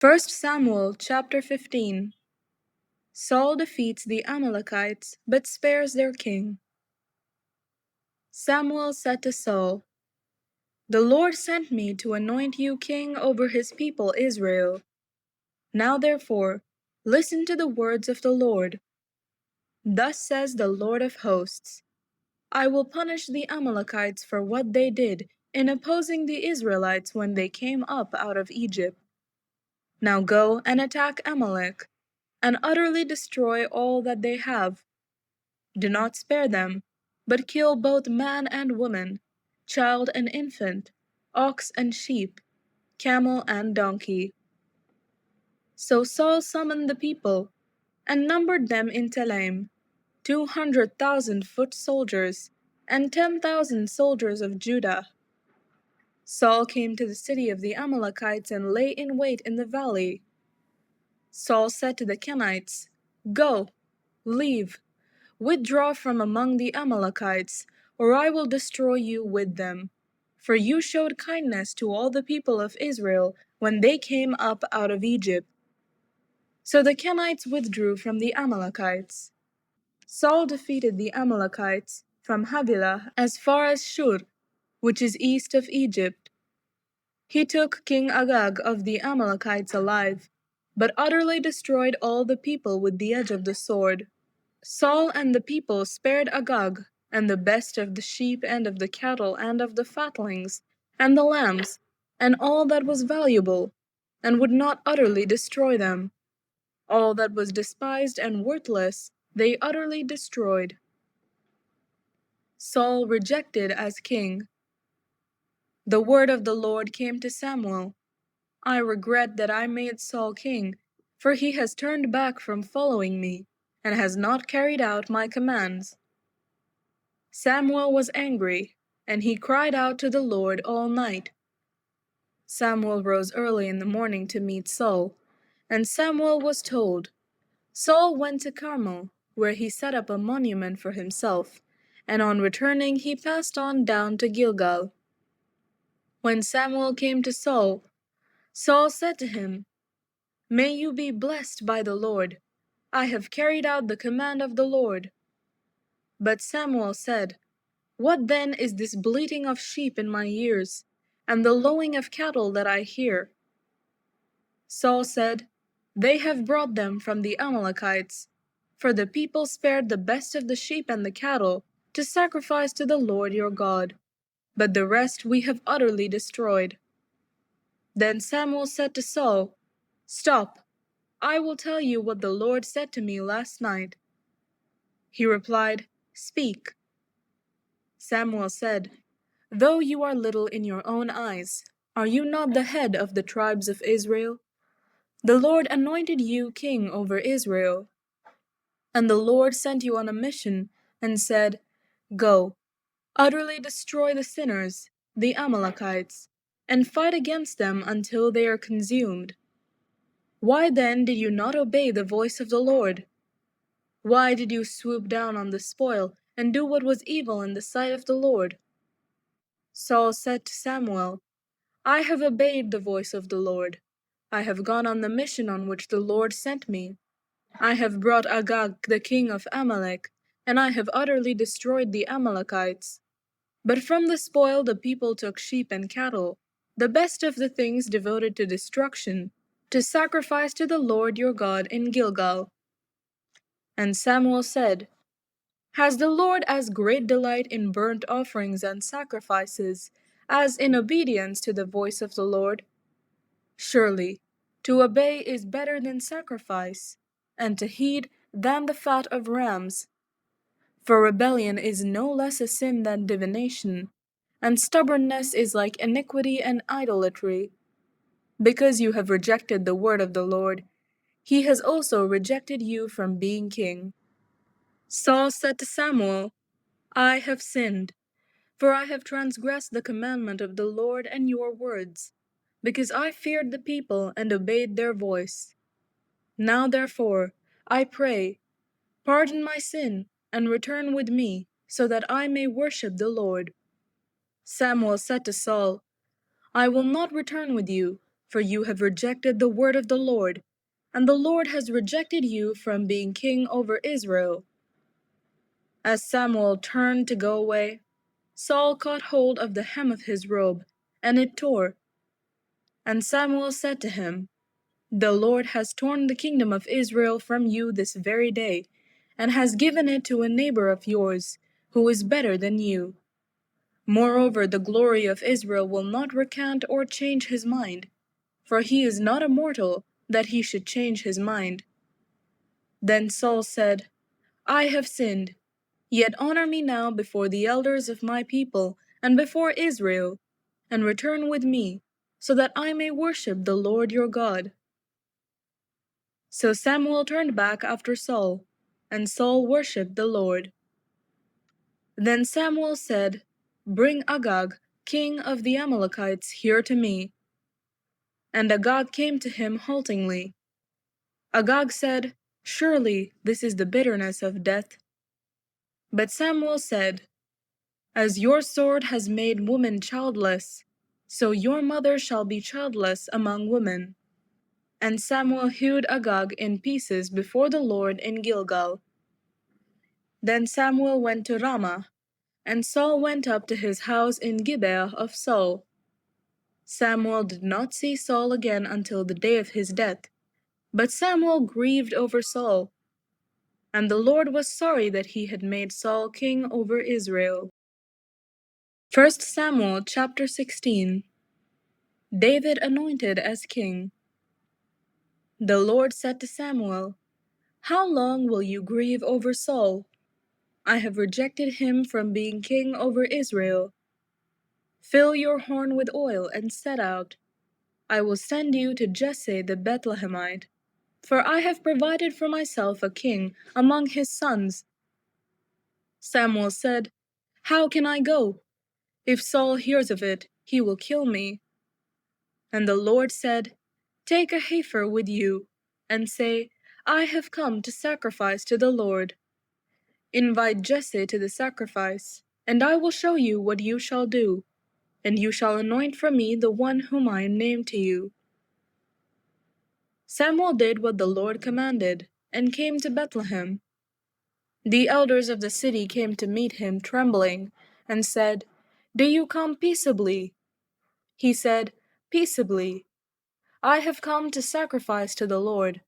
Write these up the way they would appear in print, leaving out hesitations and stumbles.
1 Samuel chapter 15. Saul defeats the Amalekites, but spares their king. Samuel said to Saul, "The Lord sent me to anoint you king over his people Israel. Now therefore, listen to the words of the Lord. Thus says the Lord of hosts, I will punish the Amalekites for what they did in opposing the Israelites when they came up out of Egypt. Now go and attack Amalek, and utterly destroy all that they have. Do not spare them, but kill both man and woman, child and infant, ox and sheep, camel and donkey." So Saul summoned the people, and numbered them in Telaim, 200,000 foot soldiers, and 10,000 soldiers of Judah. Saul came to the city of the Amalekites and lay in wait in the valley. Saul said to the Kenites, "Go, leave, withdraw from among the Amalekites, or I will destroy you with them. For you showed kindness to all the people of Israel when they came up out of Egypt." So the Kenites withdrew from the Amalekites. Saul defeated the Amalekites from Havilah as far as Shur, which is east of Egypt. He took King Agag of the Amalekites alive, but utterly destroyed all the people with the edge of the sword. Saul and the people spared Agag, and the best of the sheep and of the cattle and of the fatlings, and the lambs, and all that was valuable, and would not utterly destroy them. All that was despised and worthless they utterly destroyed. Saul rejected as king. The word of the Lord came to Samuel, "I regret that I made Saul king, for he has turned back from following me, and has not carried out my commands." Samuel was angry, and he cried out to the Lord all night. Samuel rose early in the morning to meet Saul, and Samuel was told. Saul went to Carmel, where he set up a monument for himself, and on returning he passed on down to Gilgal. When Samuel came to Saul, Saul said to him, "May you be blessed by the Lord. I have carried out the command of the Lord." But Samuel said, "What then is this bleating of sheep in my ears, and the lowing of cattle that I hear?" Saul said, "They have brought them from the Amalekites, for the people spared the best of the sheep and the cattle to sacrifice to the Lord your God, but the rest we have utterly destroyed." Then Samuel said to Saul, "Stop, I will tell you what the Lord said to me last night." He replied, "Speak." Samuel said, "Though you are little in your own eyes, are you not the head of the tribes of Israel? The Lord anointed you king over Israel. And the Lord sent you on a mission and said, 'Go, utterly destroy the sinners, the Amalekites, and fight against them until they are consumed.' Why then did you not obey the voice of the Lord? Why did you swoop down on the spoil and do what was evil in the sight of the Lord?" Saul said to Samuel, "I have obeyed the voice of the Lord. I have gone on the mission on which the Lord sent me. I have brought Agag the king of Amalek, and I have utterly destroyed the Amalekites. But from the spoil the people took sheep and cattle, the best of the things devoted to destruction, to sacrifice to the Lord your God in Gilgal." And Samuel said, "Has the Lord as great delight in burnt offerings and sacrifices as in obedience to the voice of the Lord? Surely, to obey is better than sacrifice, and to heed than the fat of rams. For rebellion is no less a sin than divination, and stubbornness is like iniquity and idolatry. Because you have rejected the word of the Lord, he has also rejected you from being king." Saul said to Samuel, "I have sinned, for I have transgressed the commandment of the Lord and your words, because I feared the people and obeyed their voice. Now therefore, I pray, pardon my sin, and return with me, so that I may worship the Lord." Samuel said to Saul, "I will not return with you, For you have rejected the word of the Lord, and the Lord has rejected you from being king over Israel." As Samuel turned to go away, Saul caught hold of the hem of his robe, and it tore. And Samuel said to him, "The Lord has torn the kingdom of Israel from you this very day, and has given it to a neighbor of yours, who is better than you. Moreover, the glory of Israel will not recant or change his mind, for he is not a mortal, that he should change his mind." Then Saul said, "I have sinned. Yet honor me now before the elders of my people and before Israel, and return with me, so that I may worship the Lord your God." So Samuel turned back after Saul, and Saul worshipped the Lord. Then Samuel said, "Bring Agag, king of the Amalekites, here to me." And Agag came to him haltingly. Agag said, "Surely this is the bitterness of death." But Samuel said, "As your sword has made woman childless, so your mother shall be childless among women." And Samuel hewed Agag in pieces before the Lord in Gilgal. Then Samuel went to Ramah, and Saul went up to his house in Gibeah of Saul. Samuel did not see Saul again until the day of his death, but Samuel grieved over Saul. And the Lord was sorry that he had made Saul king over Israel. 1 Samuel chapter 16. David anointed as king. The Lord said to Samuel, "How long will you grieve over Saul? I have rejected him from being king over Israel. Fill your horn with oil and set out. I will send you to Jesse the Bethlehemite, for I have provided for myself a king among his sons." Samuel said, "How can I go? If Saul hears of it, he will kill me." And the Lord said, "Take a heifer with you, and say, 'I have come to sacrifice to the Lord.' Invite Jesse to the sacrifice, and I will show you what you shall do, and you shall anoint for me the one whom I name to you." Samuel did what the Lord commanded, and came to Bethlehem. The elders of the city came to meet him trembling, and said, "Do you come peaceably?" He said, "Peaceably. I have come to sacrifice to the Lord.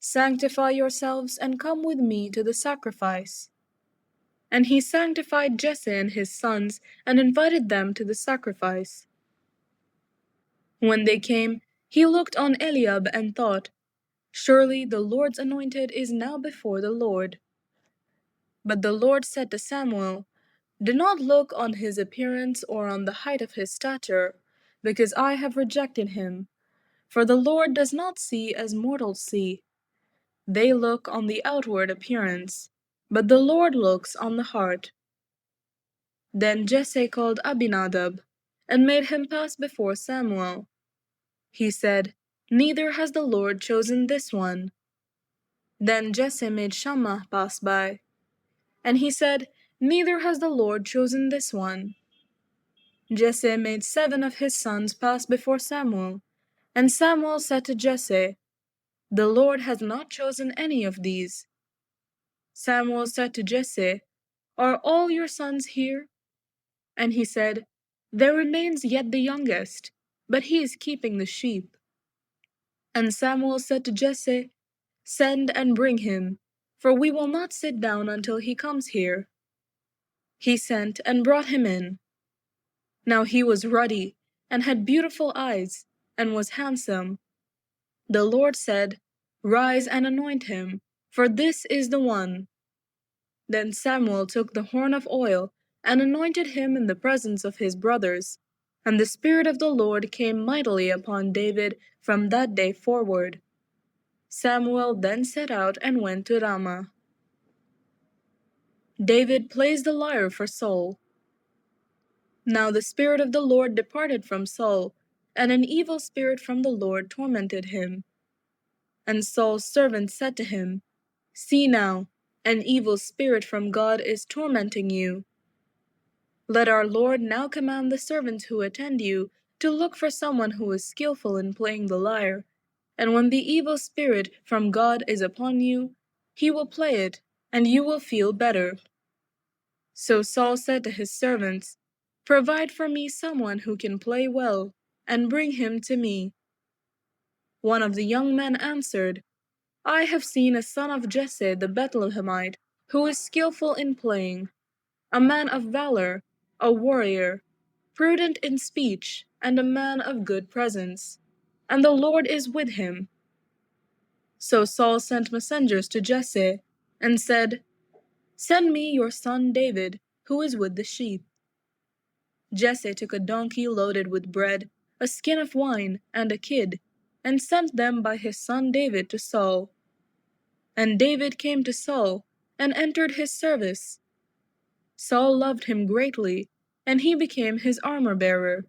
Sanctify yourselves and come with me to the sacrifice." And he sanctified Jesse and his sons, and invited them to the sacrifice. When they came, he looked on Eliab and thought, "Surely the Lord's anointed is now before the Lord." But the Lord said to Samuel, "Do not look on his appearance or on the height of his stature, because I have rejected him. For the Lord does not see as mortals see. They look on the outward appearance, but the Lord looks on the heart." Then Jesse called Abinadab, and made him pass before Samuel. He said, "Neither has the Lord chosen this one." Then Jesse made Shammah pass by, and he said, "Neither has the Lord chosen this one." Jesse made 7 of his sons pass before Samuel, and Samuel said to Jesse, "The Lord has not chosen any of these." Samuel said to Jesse, "Are all your sons here?" And he said, "There remains yet the youngest, but he is keeping the sheep." And Samuel said to Jesse, "Send and bring him, for we will not sit down until he comes here." He sent and brought him in. Now he was ruddy, and had beautiful eyes, and was handsome. The Lord said, "Rise and anoint him, for this is the one." Then Samuel took the horn of oil, and anointed him in the presence of his brothers. And the Spirit of the Lord came mightily upon David from that day forward. Samuel then set out and went to Ramah. David plays the lyre for Saul. Now the Spirit of the Lord departed from Saul, and an evil spirit from the Lord tormented him. And Saul's servant said to him, "See now, an evil spirit from God is tormenting you. Let our Lord now command the servants who attend you to look for someone who is skillful in playing the lyre, and when the evil spirit from God is upon you, he will play it, and you will feel better." So Saul said to his servants, "Provide for me someone who can play well, and bring him to me." One of the young men answered, "I have seen a son of Jesse the Bethlehemite, who is skillful in playing, a man of valor, a warrior, prudent in speech, and a man of good presence, and the Lord is with him." So Saul sent messengers to Jesse, and said, "Send me your son David, who is with the sheep." Jesse took a donkey loaded with bread, a skin of wine, and a kid, and sent them by his son David to Saul. And David came to Saul, and entered his service. Saul loved him greatly, and he became his armor-bearer.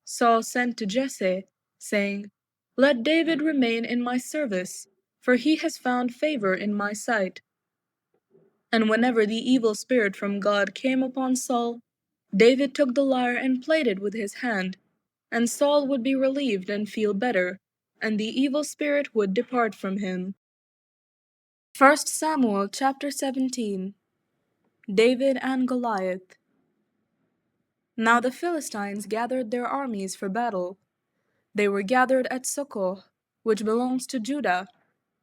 Saul sent to Jesse, saying, "Let David remain in my service, for he has found favor in my sight." And whenever the evil spirit from God came upon Saul, David took the lyre and played it with his hand, and Saul would be relieved and feel better, and the evil spirit would depart from him. 1 Samuel chapter 17. David and Goliath. Now the Philistines gathered their armies for battle. They were gathered at Socoh, which belongs to Judah,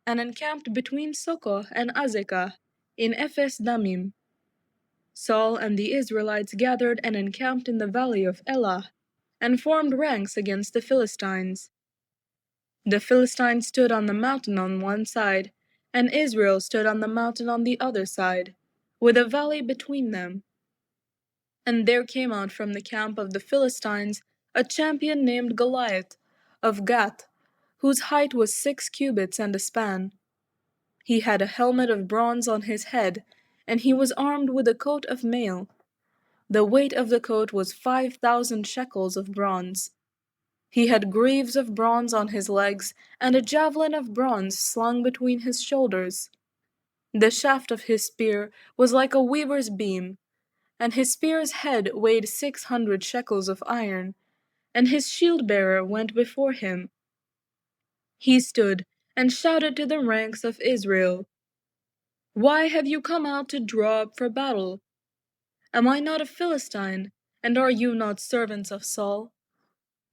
and encamped between Socoh and Azekah, in Ephes Dammim. Saul and the Israelites gathered and encamped in the valley of Elah, and formed ranks against the Philistines. The Philistines stood on the mountain on one side, and Israel stood on the mountain on the other side, with a valley between them. And there came out from the camp of the Philistines a champion named Goliath, of Gath, whose height was 6 cubits and a span. He had a helmet of bronze on his head, and he was armed with a coat of mail. The weight of the coat was 5,000 shekels of bronze. He had greaves of bronze on his legs, and a javelin of bronze slung between his shoulders. The shaft of his spear was like a weaver's beam, and his spear's head weighed 600 shekels of iron, and his shield-bearer went before him. He stood and shouted to the ranks of Israel, "Why have you come out to draw up for battle? Am I not a Philistine, and are you not servants of Saul?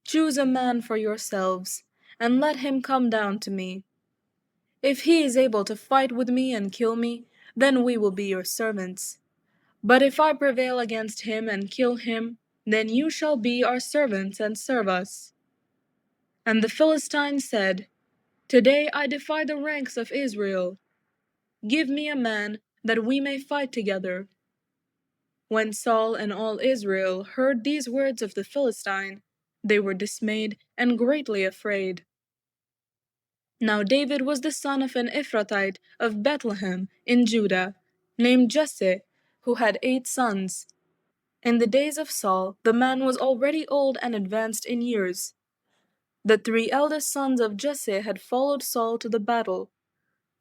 Choose a man for yourselves, and let him come down to me. If he is able to fight with me and kill me, then we will be your servants. But if I prevail against him and kill him, then you shall be our servants and serve us." And the Philistines said, "Today I defy the ranks of Israel. Give me a man, that we may fight together." When Saul and all Israel heard these words of the Philistine, they were dismayed and greatly afraid. Now David was the son of an Ephrathite of Bethlehem in Judah, named Jesse, who had 8 sons. In the days of Saul, the man was already old and advanced in years. The 3 eldest sons of Jesse had followed Saul to the battle.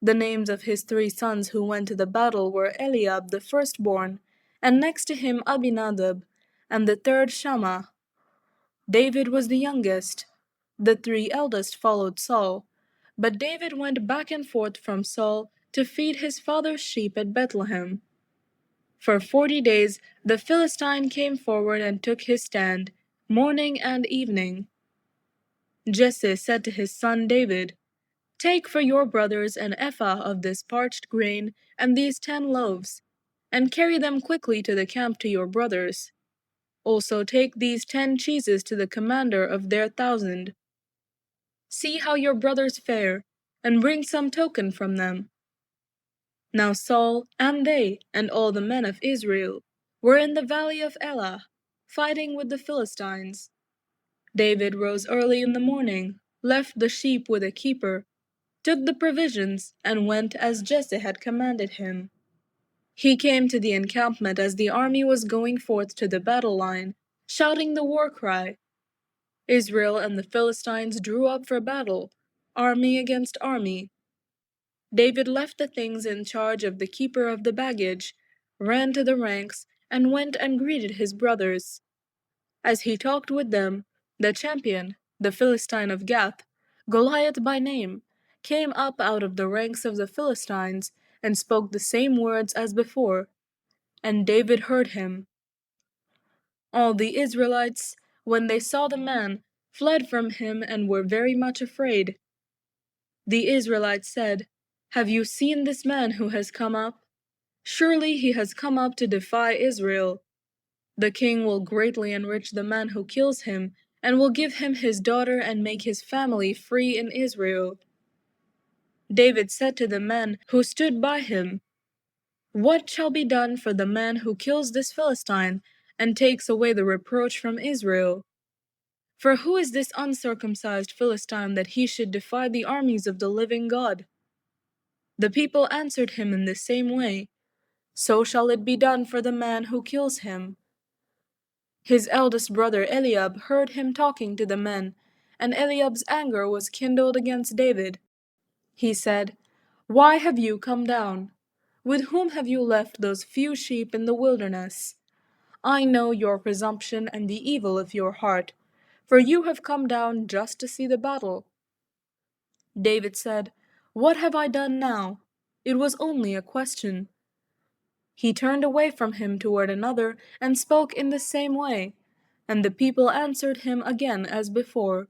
The names of his 3 sons who went to the battle were Eliab the firstborn, and next to him Abinadab, and the third Shammah. David was the youngest. The 3 eldest followed Saul, but David went back and forth from Saul to feed his father's sheep at Bethlehem. For 40 days the Philistine came forward and took his stand, morning and evening. Jesse said to his son David, "Take for your brothers an ephah of this parched grain and these 10 loaves, and carry them quickly to the camp to your brothers. Also take these 10 cheeses to the commander of their 1,000. See how your brothers fare, and bring some token from them." Now Saul, and they, and all the men of Israel, were in the valley of Elah, fighting with the Philistines. David rose early in the morning, left the sheep with a keeper, took the provisions, and went as Jesse had commanded him. He came to the encampment as the army was going forth to the battle line, shouting the war cry. Israel and the Philistines drew up for battle, army against army. David left the things in charge of the keeper of the baggage, ran to the ranks, and went and greeted his brothers. As he talked with them, The champion, the Philistine of Gath, Goliath by name, came up out of the ranks of the Philistines and spoke the same words as before, and David heard him. All the Israelites, when they saw the man, fled from him and were very much afraid. The Israelites said, "Have you seen this man who has come up? Surely he has come up to defy Israel. The king will greatly enrich the man who kills him, and will give him his daughter and make his family free in Israel." David said to the men who stood by him, "What shall be done for the man who kills this Philistine and takes away the reproach from Israel? For who is this uncircumcised Philistine that he should defy the armies of the living God?" The people answered him in the same way, "So shall it be done for the man who kills him." His eldest brother Eliab heard him talking to the men, and Eliab's anger was kindled against David. He said, "Why have you come down? With whom have you left those few sheep in the wilderness? I know your presumption and the evil of your heart, for you have come down just to see the battle." David said, "What have I done now? It was only a question." He turned away from him toward another and spoke in the same way, and the people answered him again as before.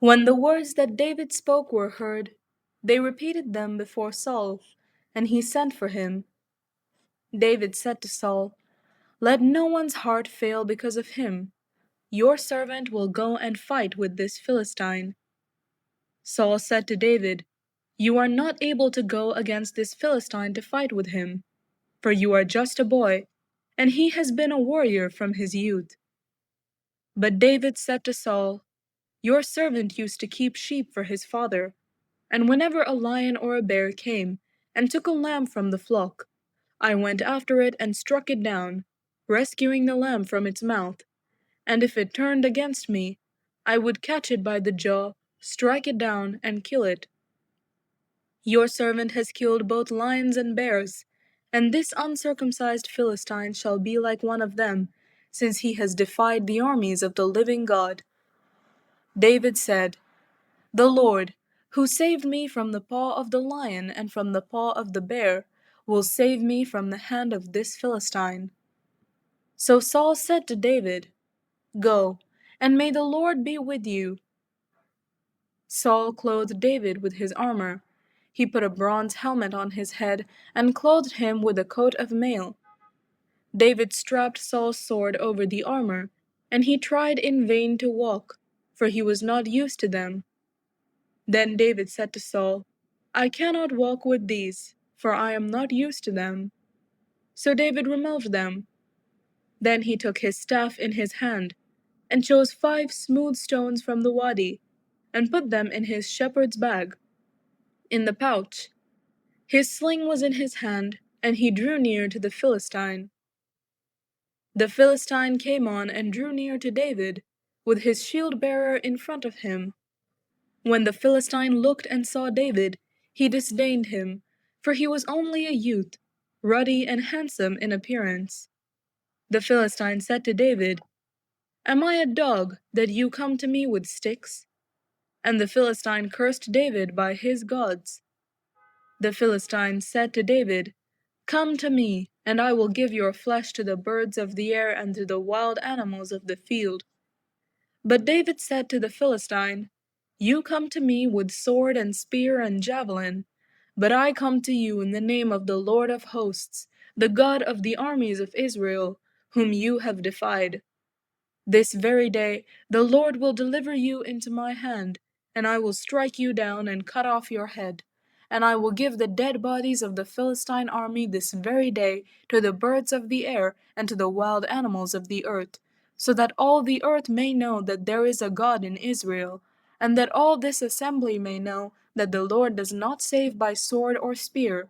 When the words that David spoke were heard, they repeated them before Saul, and he sent for him. David said to Saul, "Let no one's heart fail because of him. Your servant will go and fight with this Philistine." Saul said to David, "You are not able to go against this Philistine to fight with him, for you are just a boy, and he has been a warrior from his youth." But David said to Saul, "Your servant used to keep sheep for his father, and whenever a lion or a bear came and took a lamb from the flock, I went after it and struck it down, rescuing the lamb from its mouth, and if it turned against me, I would catch it by the jaw, strike it down, and kill it. Your servant has killed both lions and bears, and this uncircumcised Philistine shall be like one of them, since he has defied the armies of the living God." David said, "The Lord, who saved me from the paw of the lion and from the paw of the bear, will save me from the hand of this Philistine." So Saul said to David, "Go, and may the Lord be with you." Saul clothed David with his armor. He put a bronze helmet on his head and clothed him with a coat of mail. David strapped Saul's sword over the armor, and he tried in vain to walk, for he was not used to them. Then David said to Saul, "I cannot walk with these, for I am not used to them." So David removed them. Then he took his staff in his hand, and chose 5 smooth stones from the wadi, and put them in his shepherd's bag, in the pouch. His sling was in his hand, and he drew near to the Philistine. The Philistine came on and drew near to David, with his shield-bearer in front of him. When the Philistine looked and saw David, he disdained him, for he was only a youth, ruddy and handsome in appearance. The Philistine said to David, "Am I a dog that you come to me with sticks?" And the Philistine cursed David by his gods. The Philistine said to David, "Come to me, and I will give your flesh to the birds of the air and to the wild animals of the field." But David said to the Philistine, "You come to me with sword and spear and javelin, but I come to you in the name of the Lord of hosts, the God of the armies of Israel, whom you have defied. This very day the Lord will deliver you into my hand, and I will strike you down and cut off your head. And I will give the dead bodies of the Philistine army this very day to the birds of the air and to the wild animals of the earth, so that all the earth may know that there is a God in Israel, and that all this assembly may know that the Lord does not save by sword or spear,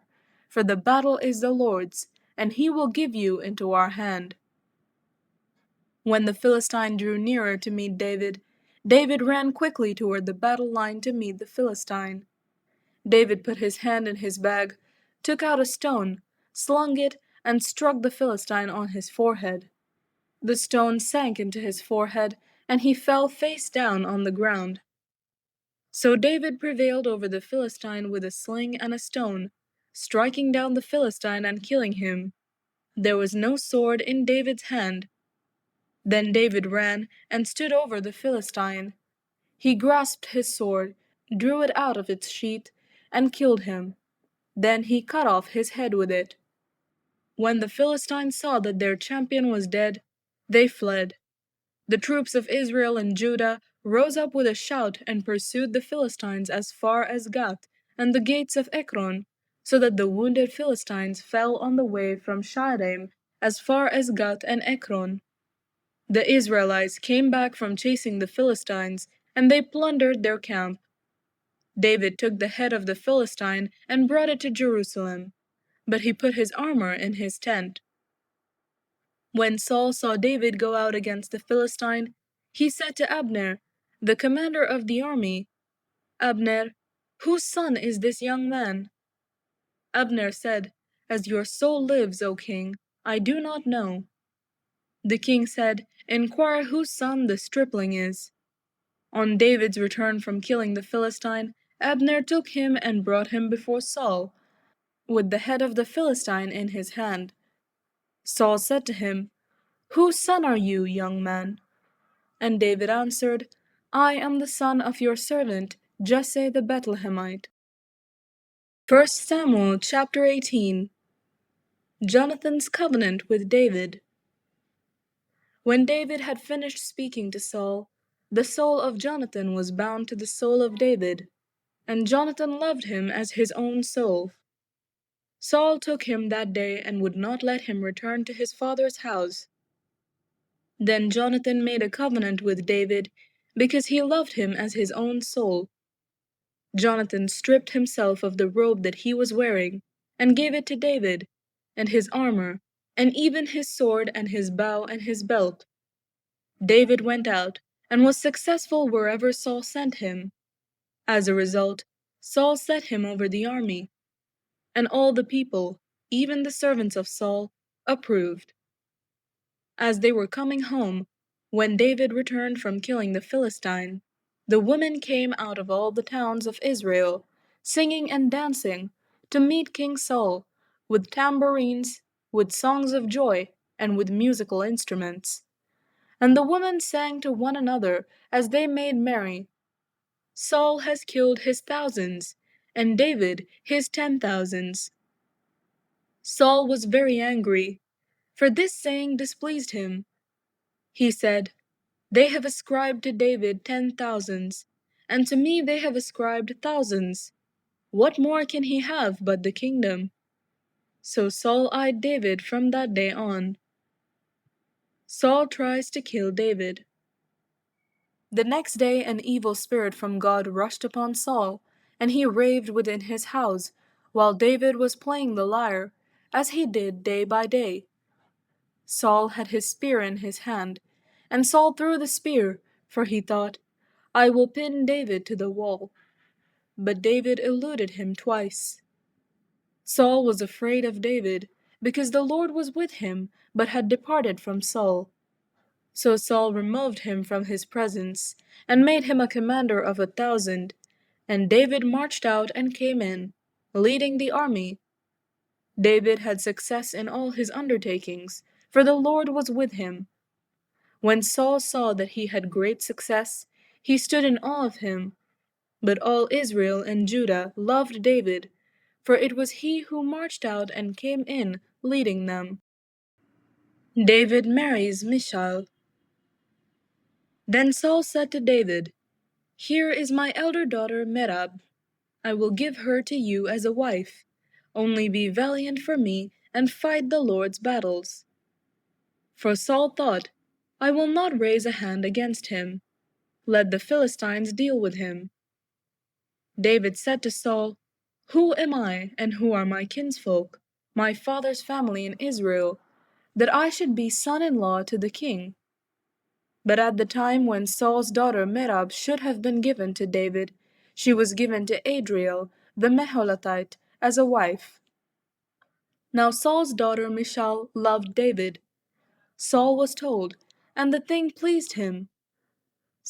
for the battle is the Lord's, and he will give you into our hand." When the Philistine drew nearer to meet David, David ran quickly toward the battle line to meet the Philistine. David put his hand in his bag, took out a stone, slung it, and struck the Philistine on his forehead. The stone sank into his forehead, and he fell face down on the ground. So David prevailed over the Philistine with a sling and a stone, striking down the Philistine and killing him. There was no sword in David's hand. Then David ran and stood over the Philistine. He grasped his sword, drew it out of its sheath, and killed him. Then he cut off his head with it. When the Philistines saw that their champion was dead, they fled. The troops of Israel and Judah rose up with a shout and pursued the Philistines as far as Gath and the gates of Ekron, so that the wounded Philistines fell on the way from Shaaraim as far as Gath and Ekron. The Israelites came back from chasing the Philistines, and they plundered their camp. David took the head of the Philistine and brought it to Jerusalem, but he put his armor in his tent. When Saul saw David go out against the Philistine, he said to Abner, the commander of the army, "Abner, whose son is this young man?" Abner said, "As your soul lives, O king, I do not know." The king said, "Inquire whose son the stripling is." On David's return from killing the Philistine, Abner took him and brought him before Saul, with the head of the Philistine in his hand. Saul said to him, "Whose son are you, young man?" And David answered, "I am the son of your servant, Jesse the Bethlehemite." 1 Samuel chapter 18. Jonathan's covenant with David. When David had finished speaking to Saul, the soul of Jonathan was bound to the soul of David, and Jonathan loved him as his own soul. Saul took him that day and would not let him return to his father's house. Then Jonathan made a covenant with David, because he loved him as his own soul. Jonathan stripped himself of the robe that he was wearing, and gave it to David, and his armor, and even his sword and his bow and his belt. David went out, and was successful wherever Saul sent him. As a result, Saul set him over the army, and all the people, even the servants of Saul, approved. As they were coming home, when David returned from killing the Philistine, the women came out of all the towns of Israel, singing and dancing, to meet King Saul, with tambourines, with songs of joy, and with musical instruments. And the women sang to one another as they made merry, "Saul has killed his thousands, and David his 10,000s." Saul was very angry, for this saying displeased him. He said, "They have ascribed to David 10,000s, and to me they have ascribed thousands. What more can he have but the kingdom?" So Saul eyed David from that day on. Saul tries to kill David. The next day an evil spirit from God rushed upon Saul, and he raved within his house, while David was playing the lyre, as he did day by day. Saul had his spear in his hand, and Saul threw the spear, for he thought, "I will pin David to the wall." But David eluded him twice. Saul was afraid of David, because the Lord was with him, but had departed from Saul. So Saul removed him from his presence, and made him a commander of 1,000, and David marched out and came in, leading the army. David had success in all his undertakings, for the Lord was with him. When Saul saw that he had great success, he stood in awe of him. But all Israel and Judah loved David, for it was he who marched out and came in, leading them. David marries Michal. Then Saul said to David, "Here is my elder daughter Merab. I will give her to you as a wife. Only be valiant for me, and fight the Lord's battles." For Saul thought, "I will not raise a hand against him. Let the Philistines deal with him." David said to Saul, "Who am I, and who are my kinsfolk, my father's family in Israel, that I should be son-in-law to the king?" But at the time when Saul's daughter Merab should have been given to David, she was given to Adriel, the Meholathite, as a wife. Now Saul's daughter Michal loved David. Saul was told, and the thing pleased him.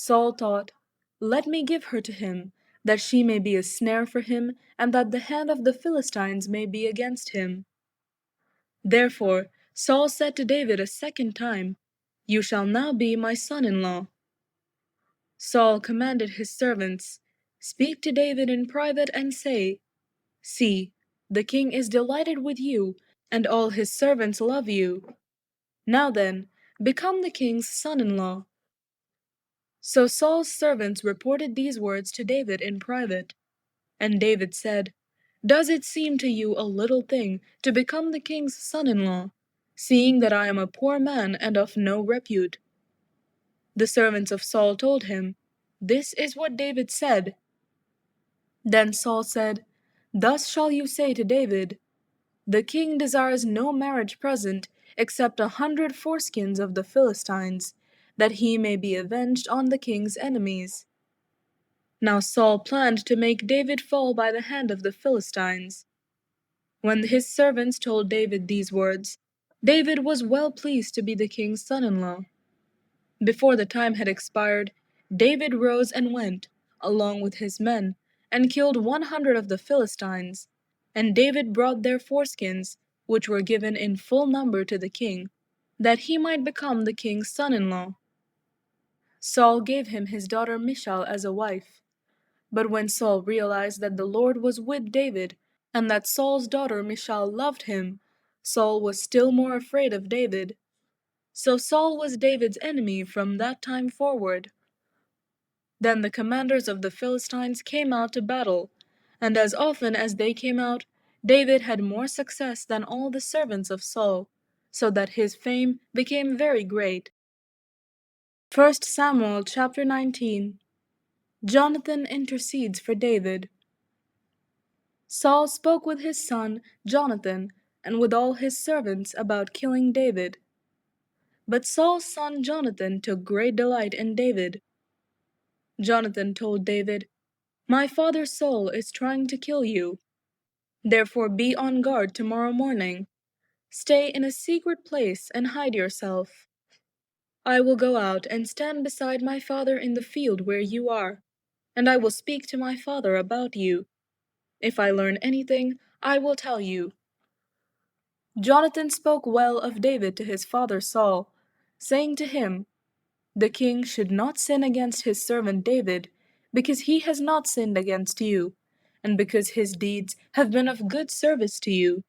Saul thought, "Let me give her to him, that she may be a snare for him, and that the hand of the Philistines may be against him." Therefore Saul said to David a second time, "You shall now be my son-in-law." Saul commanded his servants, "Speak to David in private and say, 'See, the king is delighted with you, and all his servants love you. Now then, become the king's son-in-law.'" So Saul's servants reported these words to David in private. And David said, "Does it seem to you a little thing to become the king's son-in-law, seeing that I am a poor man and of no repute?" The servants of Saul told him, "This is what David said." Then Saul said, "Thus shall you say to David, 'The king desires no marriage present except 100 foreskins of the Philistines, that he may be avenged on the king's enemies.'" Now Saul planned to make David fall by the hand of the Philistines. When his servants told David these words, David was well pleased to be the king's son-in-law. Before the time had expired, David rose and went, along with his men, and killed 100 of the Philistines. And David brought their foreskins, which were given in full number to the king, that he might become the king's son-in-law. Saul gave him his daughter Michal as a wife. But when Saul realized that the Lord was with David, and that Saul's daughter Michal loved him, Saul was still more afraid of David. So Saul was David's enemy from that time forward. Then the commanders of the Philistines came out to battle, and as often as they came out, David had more success than all the servants of Saul, so that his fame became very great. 1 Samuel chapter 19. Jonathan intercedes for David. Saul spoke with his son Jonathan and with all his servants about killing David. But Saul's son Jonathan took great delight in David. Jonathan told David, "My father Saul is trying to kill you. Therefore be on guard tomorrow morning. Stay in a secret place and hide yourself. I will go out and stand beside my father in the field where you are, and I will speak to my father about you. If I learn anything, I will tell you." Jonathan spoke well of David to his father Saul, saying to him, "The king should not sin against his servant David, because he has not sinned against you, and because his deeds have been of good service to you.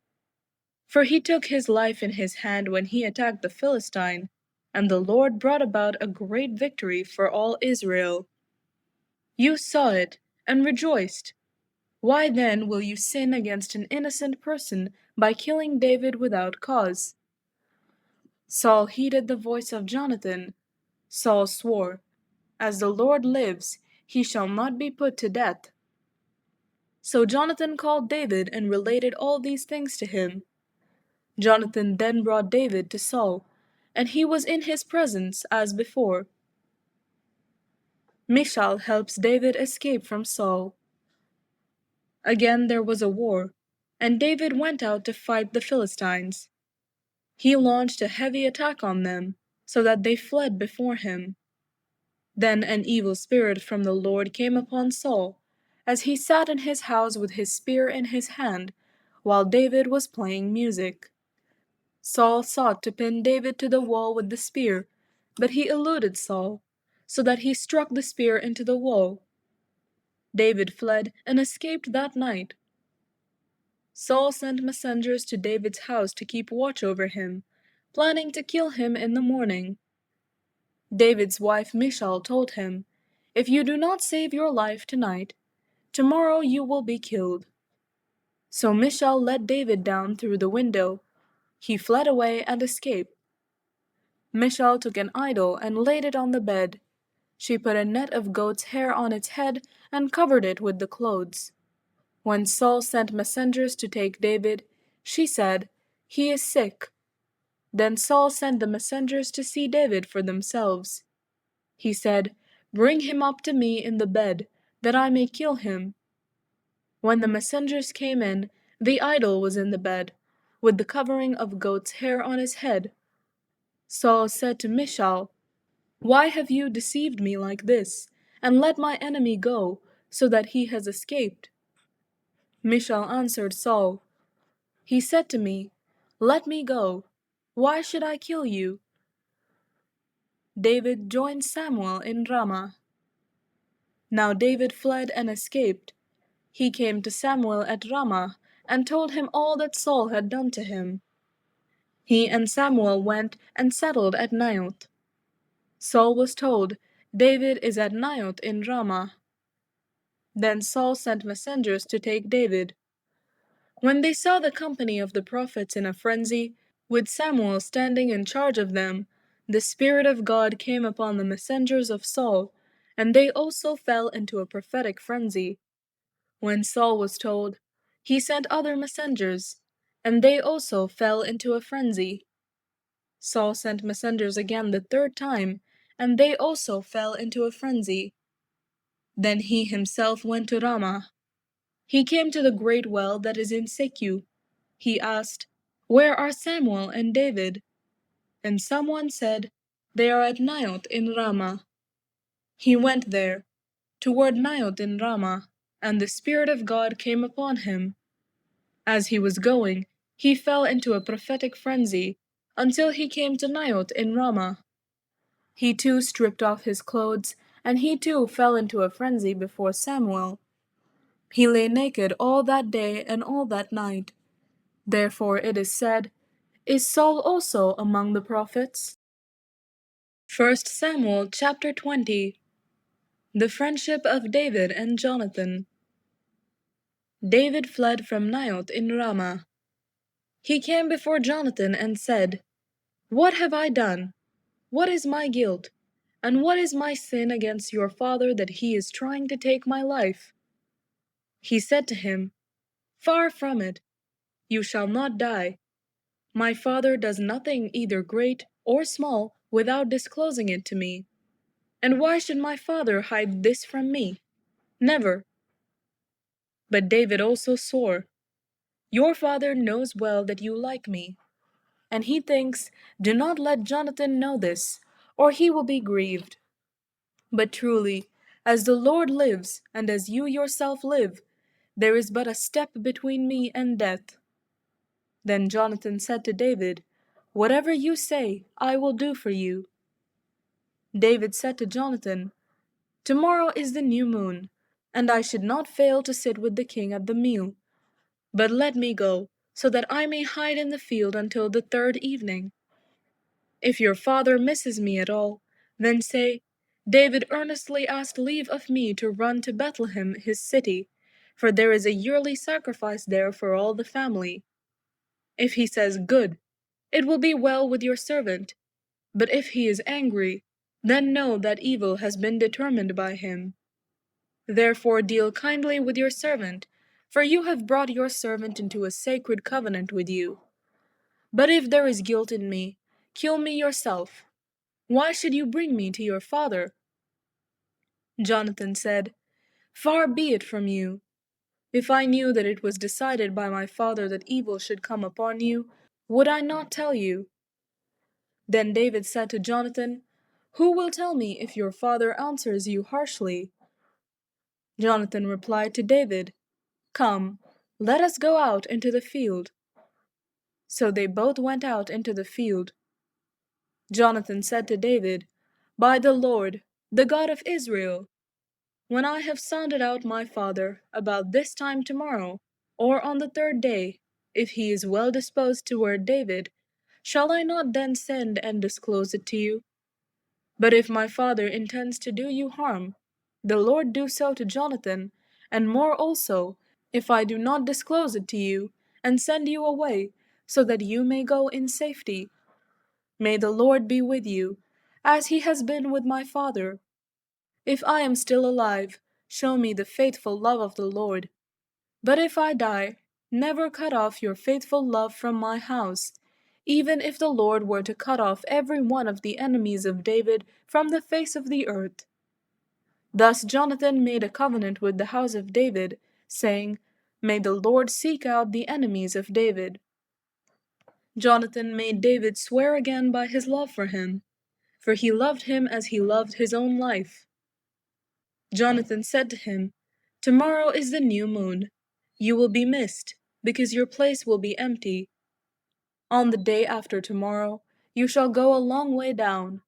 For he took his life in his hand when he attacked the Philistine, and the Lord brought about a great victory for all Israel. You saw it, and rejoiced. Why then will you sin against an innocent person by killing David without cause?" Saul heeded the voice of Jonathan. Saul swore, "As the Lord lives, he shall not be put to death." So Jonathan called David and related all these things to him. Jonathan then brought David to Saul, and he was in his presence as before. Michal helps David escape from Saul. Again there was a war, and David went out to fight the Philistines. He launched a heavy attack on them, so that they fled before him. Then an evil spirit from the Lord came upon Saul, as he sat in his house with his spear in his hand, while David was playing music. Saul sought to pin David to the wall with the spear, but he eluded Saul, so that he struck the spear into the wall. David fled and escaped that night. Saul sent messengers to David's house to keep watch over him, planning to kill him in the morning. David's wife Michal told him, "If you do not save your life tonight, tomorrow you will be killed." So Michal let David down through the window. He fled away and escaped. Michal took an idol and laid it on the bed. She put a net of goat's hair on its head and covered it with the clothes. When Saul sent messengers to take David, she said, "He is sick." Then Saul sent the messengers to see David for themselves. He said, "Bring him up to me in the bed, that I may kill him." When the messengers came in, the idol was in the bed, with the covering of goat's hair on his head. Saul said to Michal, Why have you deceived me like this, and let my enemy go, so that he has escaped?" Michal answered Saul, "He said to me, 'Let me go. Why should I kill you?'" David joined Samuel in Ramah. Now David fled and escaped. He came to Samuel at Ramah and told him all that Saul had done to him. He and Samuel went and settled at Naioth. Saul was told, "David is at Naioth in Ramah." Then Saul sent messengers to take David. When they saw the company of the prophets in a frenzy, with Samuel standing in charge of them, the Spirit of God came upon the messengers of Saul, and they also fell into a prophetic frenzy. When Saul was told, he sent other messengers, and they also fell into a frenzy. Saul sent messengers again the third time, and they also fell into a frenzy. Then he himself went to Ramah. He came to the great well that is in Secu. He asked, "Where are Samuel and David?" And someone said, "They are at Naioth in Ramah." He went there, toward Naioth in Ramah, and the Spirit of God came upon him. As he was going, he fell into a prophetic frenzy, until he came to Naioth in Ramah. He too stripped off his clothes, and he too fell into a frenzy before Samuel. He lay naked all that day and all that night. Therefore it is said, "Is Saul also among the prophets?" 1 Samuel chapter 20. The friendship of David and Jonathan. David fled from Naioth in Ramah. He came before Jonathan and said, "What have I done? What is my guilt? And what is my sin against your father that he is trying to take my life?" He said to him, "Far from it. You shall not die. My father does nothing either great or small without disclosing it to me. And why should my father hide this from me? Never." But David also swore, "Your father knows well that you like me. And he thinks, 'Do not let Jonathan know this, or he will be grieved.' But truly, as the Lord lives, and as you yourself live, there is but a step between me and death." Then Jonathan said to David, "Whatever you say, I will do for you." David said to Jonathan, "Tomorrow is the new moon, and I should not fail to sit with the king at the meal. But let me go, so that I may hide in the field until the third evening. If your father misses me at all, then say, 'David earnestly asked leave of me to run to Bethlehem his city, for there is a yearly sacrifice there for all the family.' If he says, 'Good,' it will be well with your servant. But if he is angry, then know that evil has been determined by him. Therefore deal kindly with your servant, for you have brought your servant into a sacred covenant with you. But if there is guilt in me, kill me yourself. Why should you bring me to your father?" Jonathan said, "Far be it from you. If I knew that it was decided by my father that evil should come upon you, would I not tell you?" Then David said to Jonathan, "Who will tell me if your father answers you harshly?" Jonathan replied to David, "Come, let us go out into the field." So they both went out into the field. Jonathan said to David, "By the Lord, the God of Israel, when I have sounded out my father about this time tomorrow, or on the third day, if he is well disposed toward David, shall I not then send and disclose it to you? But if my father intends to do you harm, the Lord do so to Jonathan, and more also, if I do not disclose it to you, and send you away, so that you may go in safety. May the Lord be with you, as he has been with my father. If I am still alive, show me the faithful love of the Lord. But if I die, never cut off your faithful love from my house, even if the Lord were to cut off every one of the enemies of David from the face of the earth." Thus Jonathan made a covenant with the house of David, saying, "May the Lord seek out the enemies of David." Jonathan made David swear again by his love for him, for he loved him as he loved his own life. Jonathan said to him, "Tomorrow is the new moon. You will be missed, because your place will be empty. On the day after tomorrow, you shall go a long way down.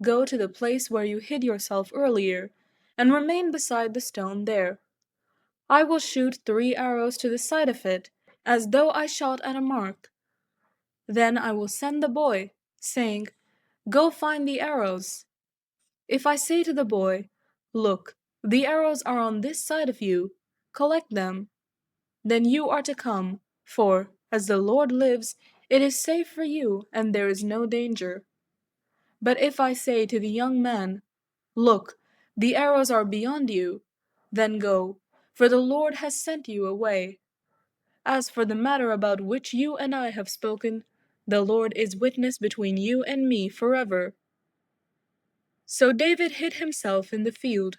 Go to the place where you hid yourself earlier, and remain beside the stone there. I will shoot 3 arrows to the side of it, as though I shot at a mark. Then I will send the boy, saying, 'Go find the arrows.' If I say to the boy, 'Look, the arrows are on this side of you, collect them,' then you are to come, for, as the Lord lives, it is safe for you, and there is no danger. But if I say to the young man, 'Look, the arrows are beyond you,' then go, for the Lord has sent you away. As for the matter about which you and I have spoken, the Lord is witness between you and me forever." So David hid himself in the field.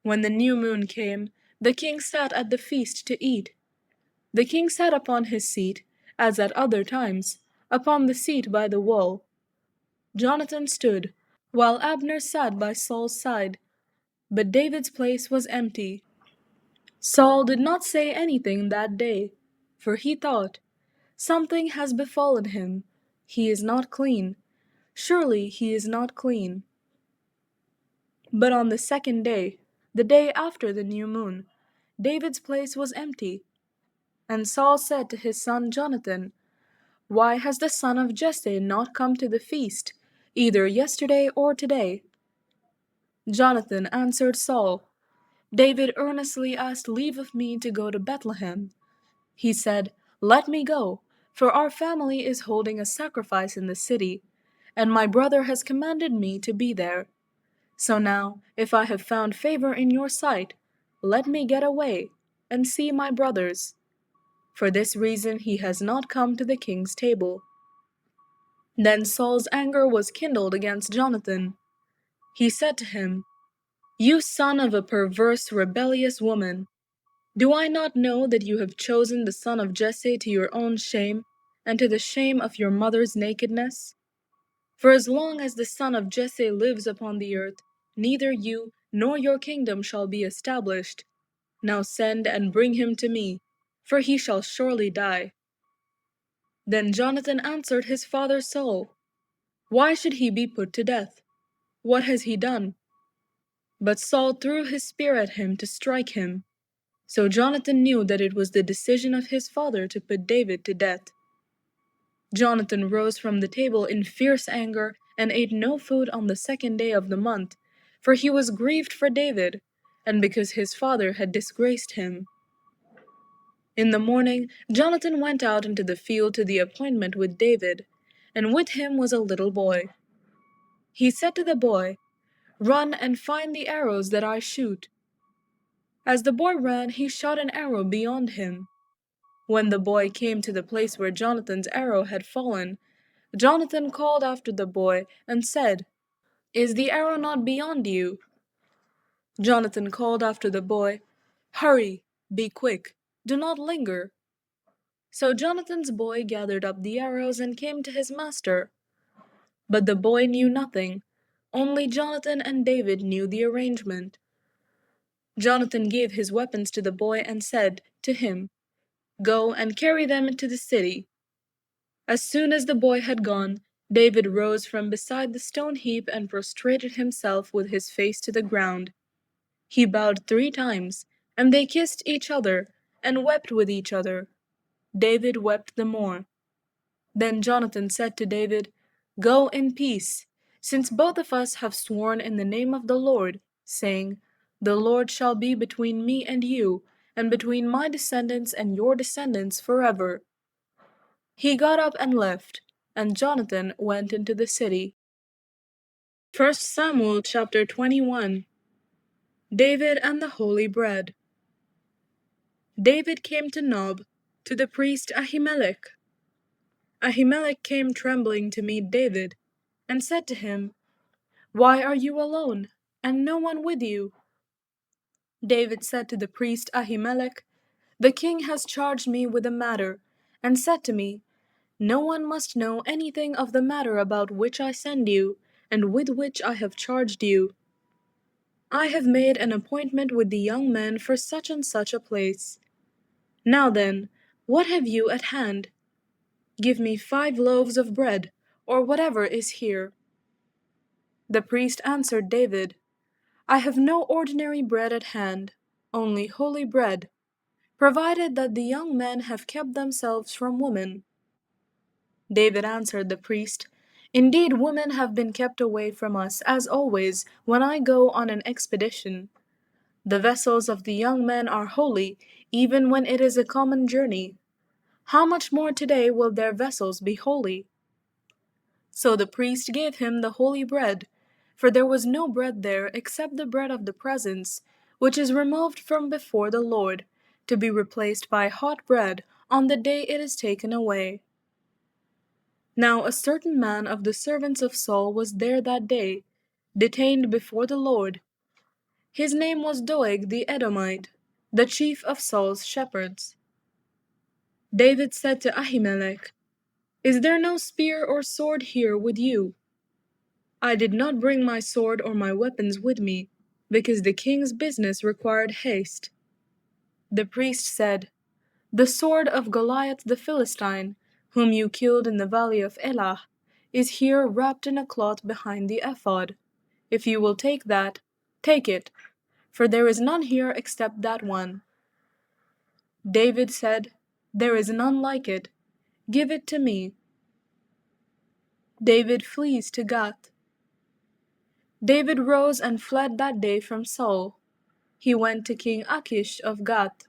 When the new moon came, the king sat at the feast to eat. The king sat upon his seat, as at other times, upon the seat by the wall. Jonathan stood, while Abner sat by Saul's side, but David's place was empty. Saul did not say anything that day, for he thought, "Something has befallen him. He is not clean. Surely he is not clean." But on the second day, the day after the new moon, David's place was empty. And Saul said to his son Jonathan, "Why has the son of Jesse not come to the feast, either yesterday or today?" Jonathan answered Saul, "David earnestly asked leave of me to go to Bethlehem. He said, 'Let me go, for our family is holding a sacrifice in the city, and my brother has commanded me to be there. So now, if I have found favor in your sight, let me get away and see my brothers.' For this reason he has not come to the king's table." Then Saul's anger was kindled against Jonathan. He said to him, "You son of a perverse, rebellious woman, do I not know that you have chosen the son of Jesse to your own shame, and to the shame of your mother's nakedness? For as long as the son of Jesse lives upon the earth, neither you nor your kingdom shall be established. Now send and bring him to me, for he shall surely die." Then Jonathan answered his father Saul, "Why should he be put to death? What has he done?" But Saul threw his spear at him to strike him. So Jonathan knew that it was the decision of his father to put David to death. Jonathan rose from the table in fierce anger and ate no food on the second day of the month, for he was grieved for David, and because his father had disgraced him. In the morning, Jonathan went out into the field to the appointment with David, and with him was a little boy. He said to the boy, "Run and find the arrows that I shoot." As the boy ran, he shot an arrow beyond him. When the boy came to the place where Jonathan's arrow had fallen, Jonathan called after the boy and said, "Is the arrow not beyond you?" Jonathan called after the boy, "Hurry, be quick, do not linger." So Jonathan's boy gathered up the arrows and came to his master. But the boy knew nothing, only Jonathan and David knew the arrangement. Jonathan gave his weapons to the boy and said to him, "Go and carry them into the city." As soon as the boy had gone, David rose from beside the stone heap and prostrated himself with his face to the ground. He bowed 3 times, and they kissed each other and wept with each other. David wept the more. Then Jonathan said to David, "Go in peace, since both of us have sworn in the name of the Lord, saying, 'The Lord shall be between me and you, and between my descendants and your descendants forever.'" He got up and left, and Jonathan went into the city. 1 Samuel chapter 21. David and the Holy Bread. David came to Nob, to the priest Ahimelech. Ahimelech came trembling to meet David, and said to him, "Why are you alone, and no one with you?" David said to the priest Ahimelech, "The king has charged me with a matter, and said to me, 'No one must know anything of the matter about which I send you, and with which I have charged you. I have made an appointment with the young men for such and such a place. Now then, what have you at hand? Give me 5 loaves of bread, or whatever is here." The priest answered David, "I have no ordinary bread at hand, only holy bread, provided that the young men have kept themselves from women." David answered the priest, "Indeed, women have been kept away from us, as always, when I go on an expedition. The vessels of the young men are holy, even when it is a common journey. How much more today will their vessels be holy?" So the priest gave him the holy bread, for there was no bread there except the bread of the presence, which is removed from before the Lord, to be replaced by hot bread on the day it is taken away. Now a certain man of the servants of Saul was there that day, detained before the Lord. His name was Doeg the Edomite, the chief of Saul's shepherds. David said to Ahimelech, "Is there no spear or sword here with you?" "I did not bring my sword or my weapons with me, because the king's business required haste." The priest said, "The sword of Goliath the Philistine, whom you killed in the valley of Elah, is here wrapped in a cloth behind the ephod. If you will take that, take it, for there is none here except that one." David said, "There is none like it. Give it to me." David flees to Gath. David rose and fled that day from Saul. He went to King Achish of Gath.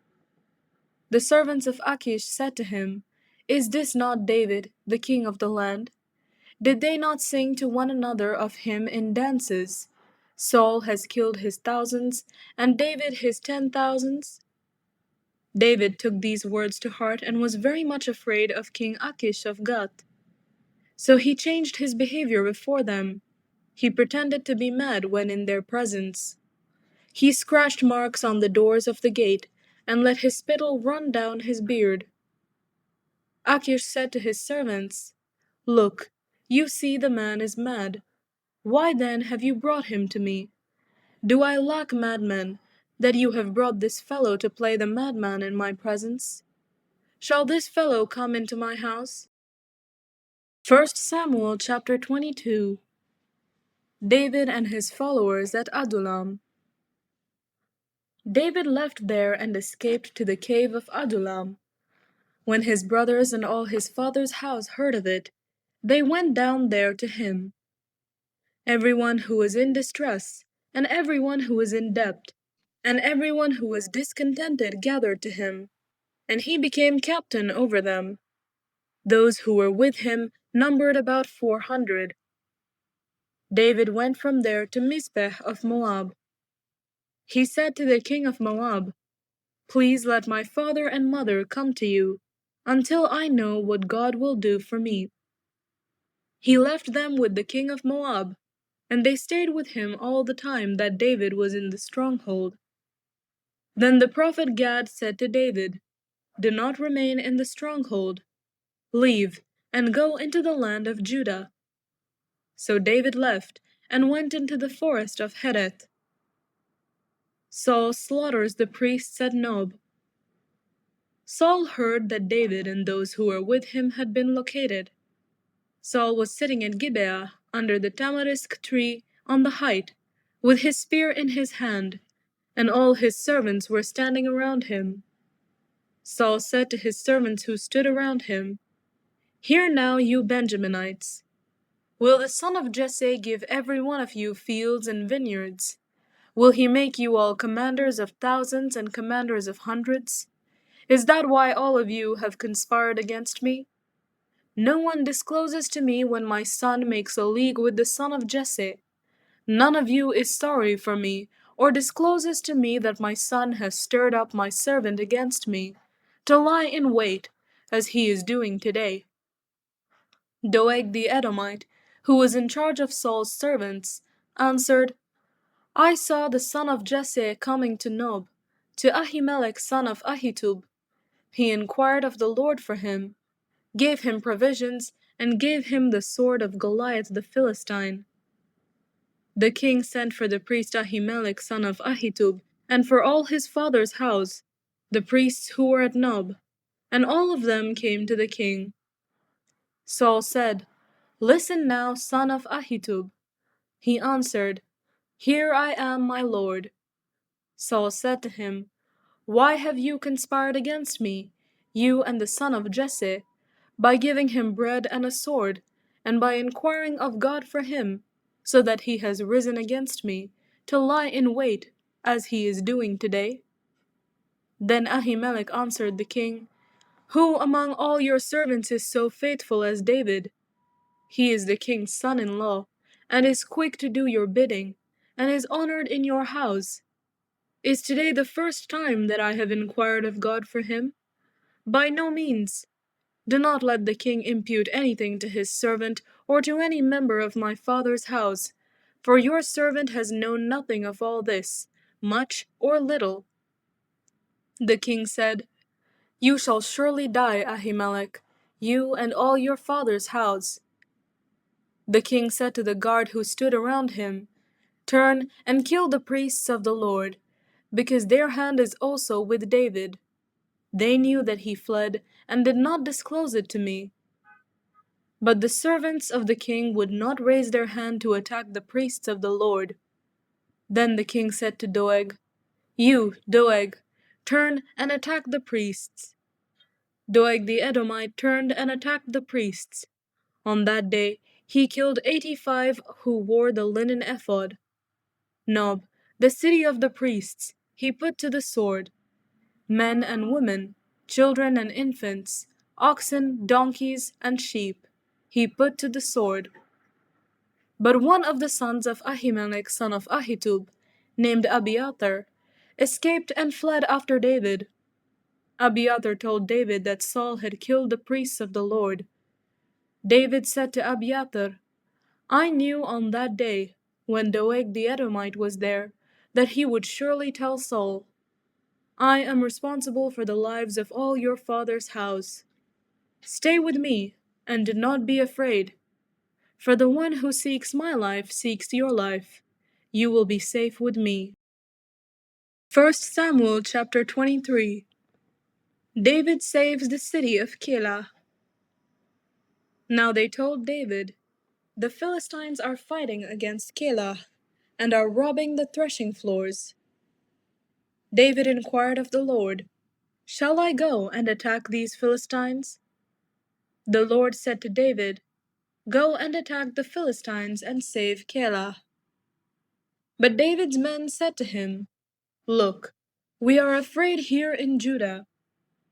The servants of Achish said to him, "Is this not David, the king of the land? Did they not sing to one another of him in dances? Saul has killed his thousands, and David his 10,000s." David took these words to heart and was very much afraid of King Achish of Gath. So he changed his behavior before them. He pretended to be mad when in their presence. He scratched marks on the doors of the gate, and let his spittle run down his beard. Achish said to his servants, "Look, you see the man is mad. Why then have you brought him to me? Do I lack madmen, that you have brought this fellow to play the madman in my presence? Shall this fellow come into my house?" 1 Samuel chapter 22. David and his followers at Adullam. David left there and escaped to the cave of Adullam. When his brothers and all his father's house heard of it, they went down there to him. Everyone who was in distress, and everyone who was in debt, and everyone who was discontented gathered to him, and he became captain over them. Those who were with him numbered about 400. David went from there to Mizpeh of Moab. He said to the king of Moab, "Please let my father and mother come to you, until I know what God will do for me." He left them with the king of Moab, and they stayed with him all the time that David was in the stronghold. Then the prophet Gad said to David, "Do not remain in the stronghold. Leave, and go into the land of Judah." So David left, and went into the forest of Hereth. Saul slaughters the priests at Nob. Saul heard that David and those who were with him had been located. Saul was sitting at Gibeah, under the tamarisk tree, on the height, with his spear in his hand, and all his servants were standing around him. Saul said to his servants who stood around him, "Hear now, you Benjaminites. Will the son of Jesse give every one of you fields and vineyards? Will he make you all commanders of thousands and commanders of hundreds? Is that why all of you have conspired against me? No one discloses to me when my son makes a league with the son of Jesse. None of you is sorry for me, or discloses to me that my son has stirred up my servant against me, to lie in wait, as he is doing today." Doeg the Edomite, who was in charge of Saul's servants, answered, "I saw the son of Jesse coming to Nob, to Ahimelech son of Ahitub. He inquired of the Lord for him, gave him provisions, and gave him the sword of Goliath the Philistine. The king sent for the priest Ahimelech son of Ahitub, and for all his father's house, the priests who were at Nob, and all of them came to the king. Saul said, "Listen now, son of Ahitub." He answered, "Here I am, my lord." Saul said to him, "Why have you conspired against me, you and the son of Jesse, by giving him bread and a sword, and by inquiring of God for him, so that he has risen against me, to lie in wait, as he is doing today?" Then Ahimelech answered the king, "Who among all your servants is so faithful as David? He is the king's son-in-law, and is quick to do your bidding, and is honored in your house. Is today the first time that I have inquired of God for him? By no means. Do not let the king impute anything to his servant or to any member of my father's house, for your servant has known nothing of all this, much or little." The king said, "You shall surely die, Ahimelech, you and all your father's house." The king said to the guard who stood around him, "Turn and kill the priests of the Lord, because their hand is also with David. They knew that he fled, and did not disclose it to me." But the servants of the king would not raise their hand to attack the priests of the Lord. Then the king said to Doeg, "You, Doeg, turn and attack the priests." Doeg the Edomite turned and attacked the priests. On that day he killed 85 who wore the linen ephod. Nob, the city of the priests, he put to the sword. Men and women, children and infants, oxen, donkeys, and sheep, he put to the sword. But one of the sons of Ahimelech son of Ahitub, named Abiathar, escaped and fled after David. Abiathar told David that Saul had killed the priests of the Lord. David said to Abiathar, "I knew on that day, when Doeg the Edomite was there, that he would surely tell Saul. I am responsible for the lives of all your father's house. Stay with me, and do not be afraid. For the one who seeks my life seeks your life. You will be safe with me." 1 Samuel chapter 23. David saves the city of Keilah. Now they told David, "The Philistines are fighting against Keilah, and are robbing the threshing floors." David inquired of the Lord, "Shall I go and attack these Philistines?" The Lord said to David, "Go and attack the Philistines and save Keilah." But David's men said to him, "Look, we are afraid here in Judah.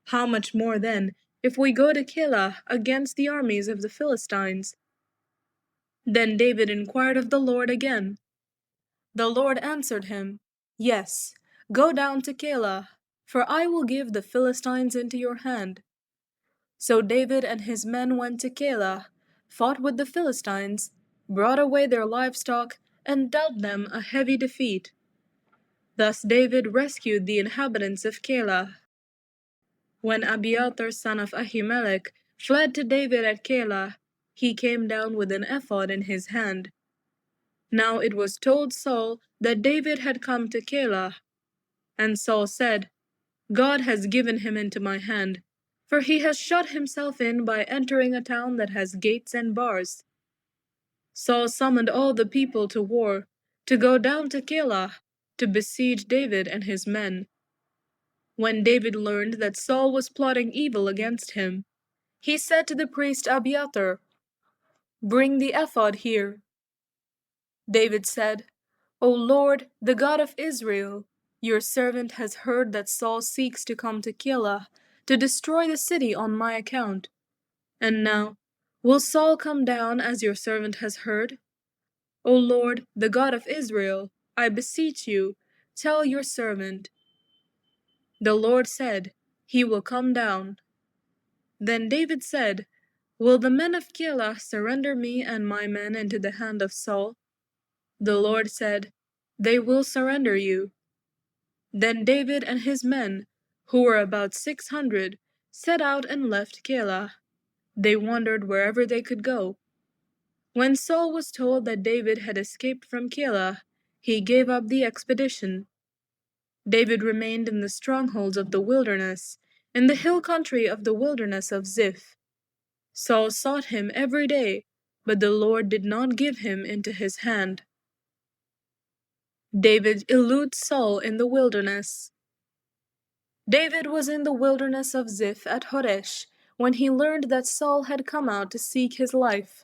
How much more then, if we go to Keilah against the armies of the Philistines?" Then David inquired of the Lord again. The Lord answered him, "Yes, go down to Keilah, for I will give the Philistines into your hand." So David and his men went to Keilah, fought with the Philistines, brought away their livestock, and dealt them a heavy defeat. Thus David rescued the inhabitants of Keilah. When Abiathar son of Ahimelech fled to David at Keilah, he came down with an ephod in his hand. Now it was told Saul that David had come to Keilah. And Saul said, "God has given him into my hand, for he has shut himself in by entering a town that has gates and bars." Saul summoned all the people to war, to go down to Keilah, to besiege David and his men. When David learned that Saul was plotting evil against him, he said to the priest Abiathar, "Bring the ephod here." David said, "O Lord, the God of Israel, your servant has heard that Saul seeks to come to Keilah, to destroy the city on my account. And now, will Saul come down as your servant has heard? O Lord, the God of Israel, I beseech you, tell your servant." The Lord said, "He will come down." Then David said, "Will the men of Keilah surrender me and my men into the hand of Saul?" The Lord said, "They will surrender you." Then David and his men, who were about 600, set out and left Keilah. They wandered wherever they could go. When Saul was told that David had escaped from Keilah, he gave up the expedition. David remained in the strongholds of the wilderness, in the hill country of the wilderness of Ziph. Saul sought him every day, but the Lord did not give him into his hand. David eludes Saul in the wilderness. David was in the wilderness of Ziph at Horesh when he learned that Saul had come out to seek his life.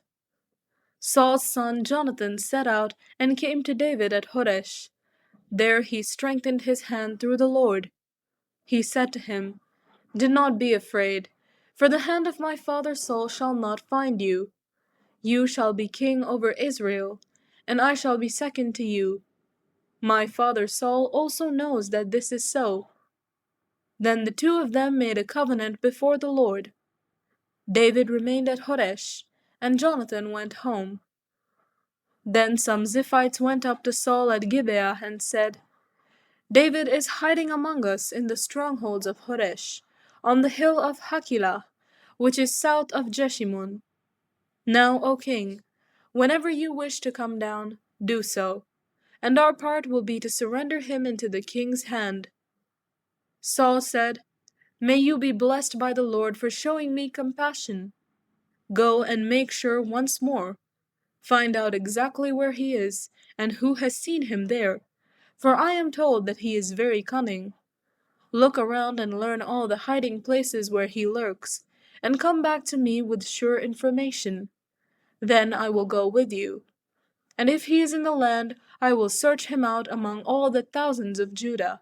Saul's son Jonathan set out and came to David at Horesh. There he strengthened his hand through the Lord. He said to him, "Do not be afraid, for the hand of my father Saul shall not find you. You shall be king over Israel, and I shall be second to you. My father Saul also knows that this is so." Then the two of them made a covenant before the Lord. David remained at Horesh, and Jonathan went home. Then some Ziphites went up to Saul at Gibeah and said, "David is hiding among us in the strongholds of Horesh, on the hill of Hakilah, which is south of Jeshimon. Now, O king, whenever you wish to come down, do so, and our part will be to surrender him into the king's hand." Saul said, "May you be blessed by the Lord for showing me compassion. Go and make sure once more. Find out exactly where he is, and who has seen him there, for I am told that he is very cunning. Look around and learn all the hiding places where he lurks, and come back to me with sure information. Then I will go with you. And if he is in the land, I will search him out among all the thousands of Judah."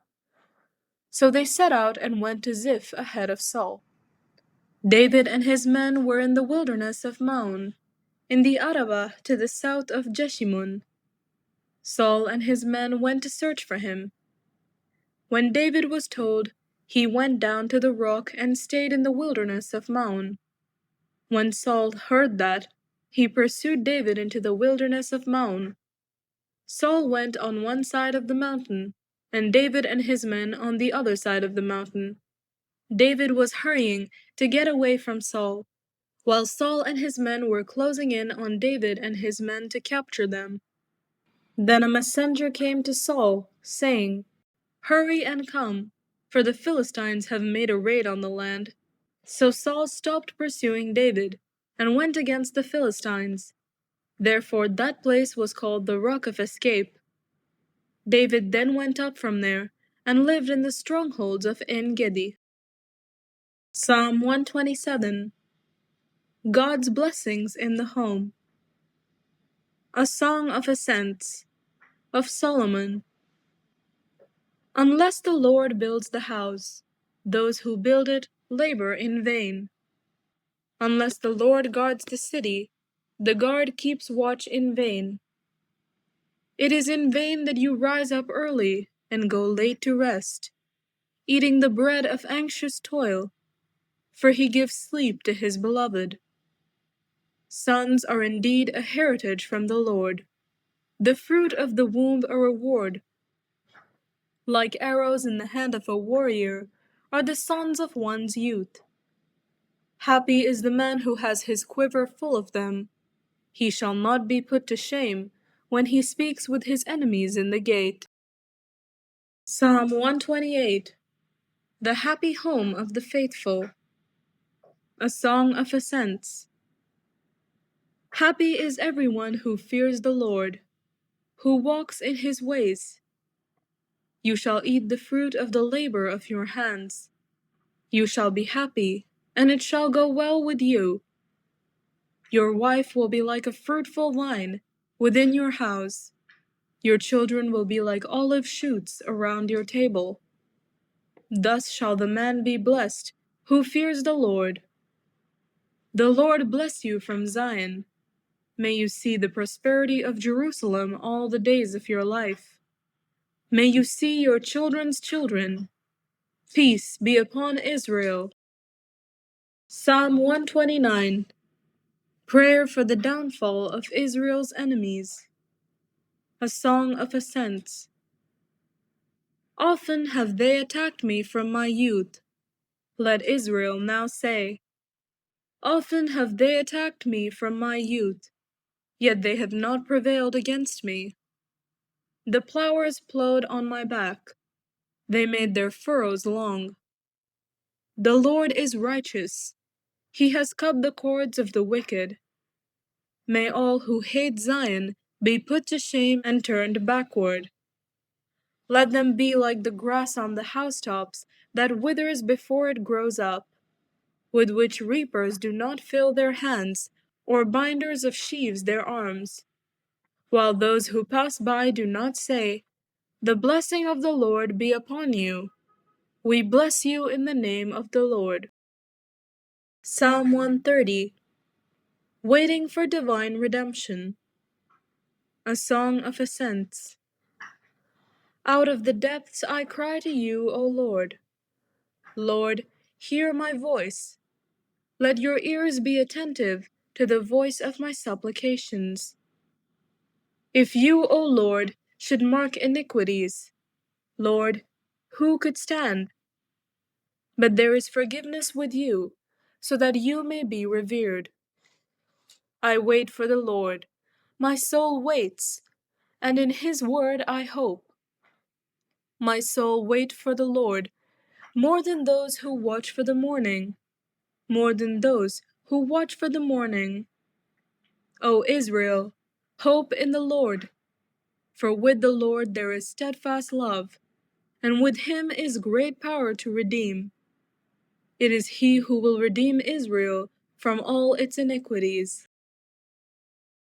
So they set out and went to Ziph ahead of Saul. David and his men were in the wilderness of Maon, in the Arabah to the south of Jeshimon. Saul and his men went to search for him. When David was told, he went down to the rock and stayed in the wilderness of Maon. When Saul heard that, he pursued David into the wilderness of Maon. Saul went on one side of the mountain, and David and his men on the other side of the mountain. David was hurrying to get away from Saul, while Saul and his men were closing in on David and his men to capture them. Then a messenger came to Saul, saying, "Hurry and come, for the Philistines have made a raid on the land." So Saul stopped pursuing David, and went against the Philistines. Therefore that place was called the Rock of Escape. David then went up from there, and lived in the strongholds of En-gedi. Psalm 127. God's Blessings in the Home. A Song of Ascents, of Solomon. Unless the Lord builds the house, those who build it labor in vain. Unless the Lord guards the city, the guard keeps watch in vain. It is in vain that you rise up early and go late to rest, eating the bread of anxious toil, for he gives sleep to his beloved. Sons are indeed a heritage from the Lord, the fruit of the womb a reward. Like arrows in the hand of a warrior are the sons of one's youth. Happy is the man who has his quiver full of them. He shall not be put to shame when he speaks with his enemies in the gate. Psalm 128. The Happy Home of the Faithful. A Song of Ascents. Happy is everyone who fears the Lord, who walks in his ways. You shall eat the fruit of the labor of your hands. You shall be happy, and it shall go well with you. Your wife will be like a fruitful vine within your house. Your children will be like olive shoots around your table. Thus shall the man be blessed who fears the Lord. The Lord bless you from Zion. May you see the prosperity of Jerusalem all the days of your life. May you see your children's children. Peace be upon Israel. Psalm 129. Prayer for the downfall of Israel's enemies. A Song of Ascents. Often have they attacked me from my youth. Let Israel now say, often have they attacked me from my youth. yet they have not prevailed against me. The plowers plowed on my back, they made their furrows long. The Lord is righteous, he has cut the cords of the wicked. May all who hate Zion be put to shame and turned backward. Let them be like the grass on the housetops that withers before it grows up, with which reapers do not fill their hands, or binders of sheaves their arms. While those who pass by do not say, "The blessing of the Lord be upon you. We bless you in the name of the Lord." Psalm 130. Waiting for Divine Redemption. A Song of Ascents. Out of the depths I cry to you, O Lord. Lord, hear my voice. Let your ears be attentive to the voice of my supplications. If you, O Lord, should mark iniquities, Lord, who could stand? But there is forgiveness with you, so that you may be revered. I wait for the Lord. My soul waits, and in his word I hope. My soul waits for the Lord, more than those who watch for the morning, more than those who watch for the morning. O Israel, hope in the Lord. For with the Lord there is steadfast love, and with him is great power to redeem. It is he who will redeem Israel from all its iniquities.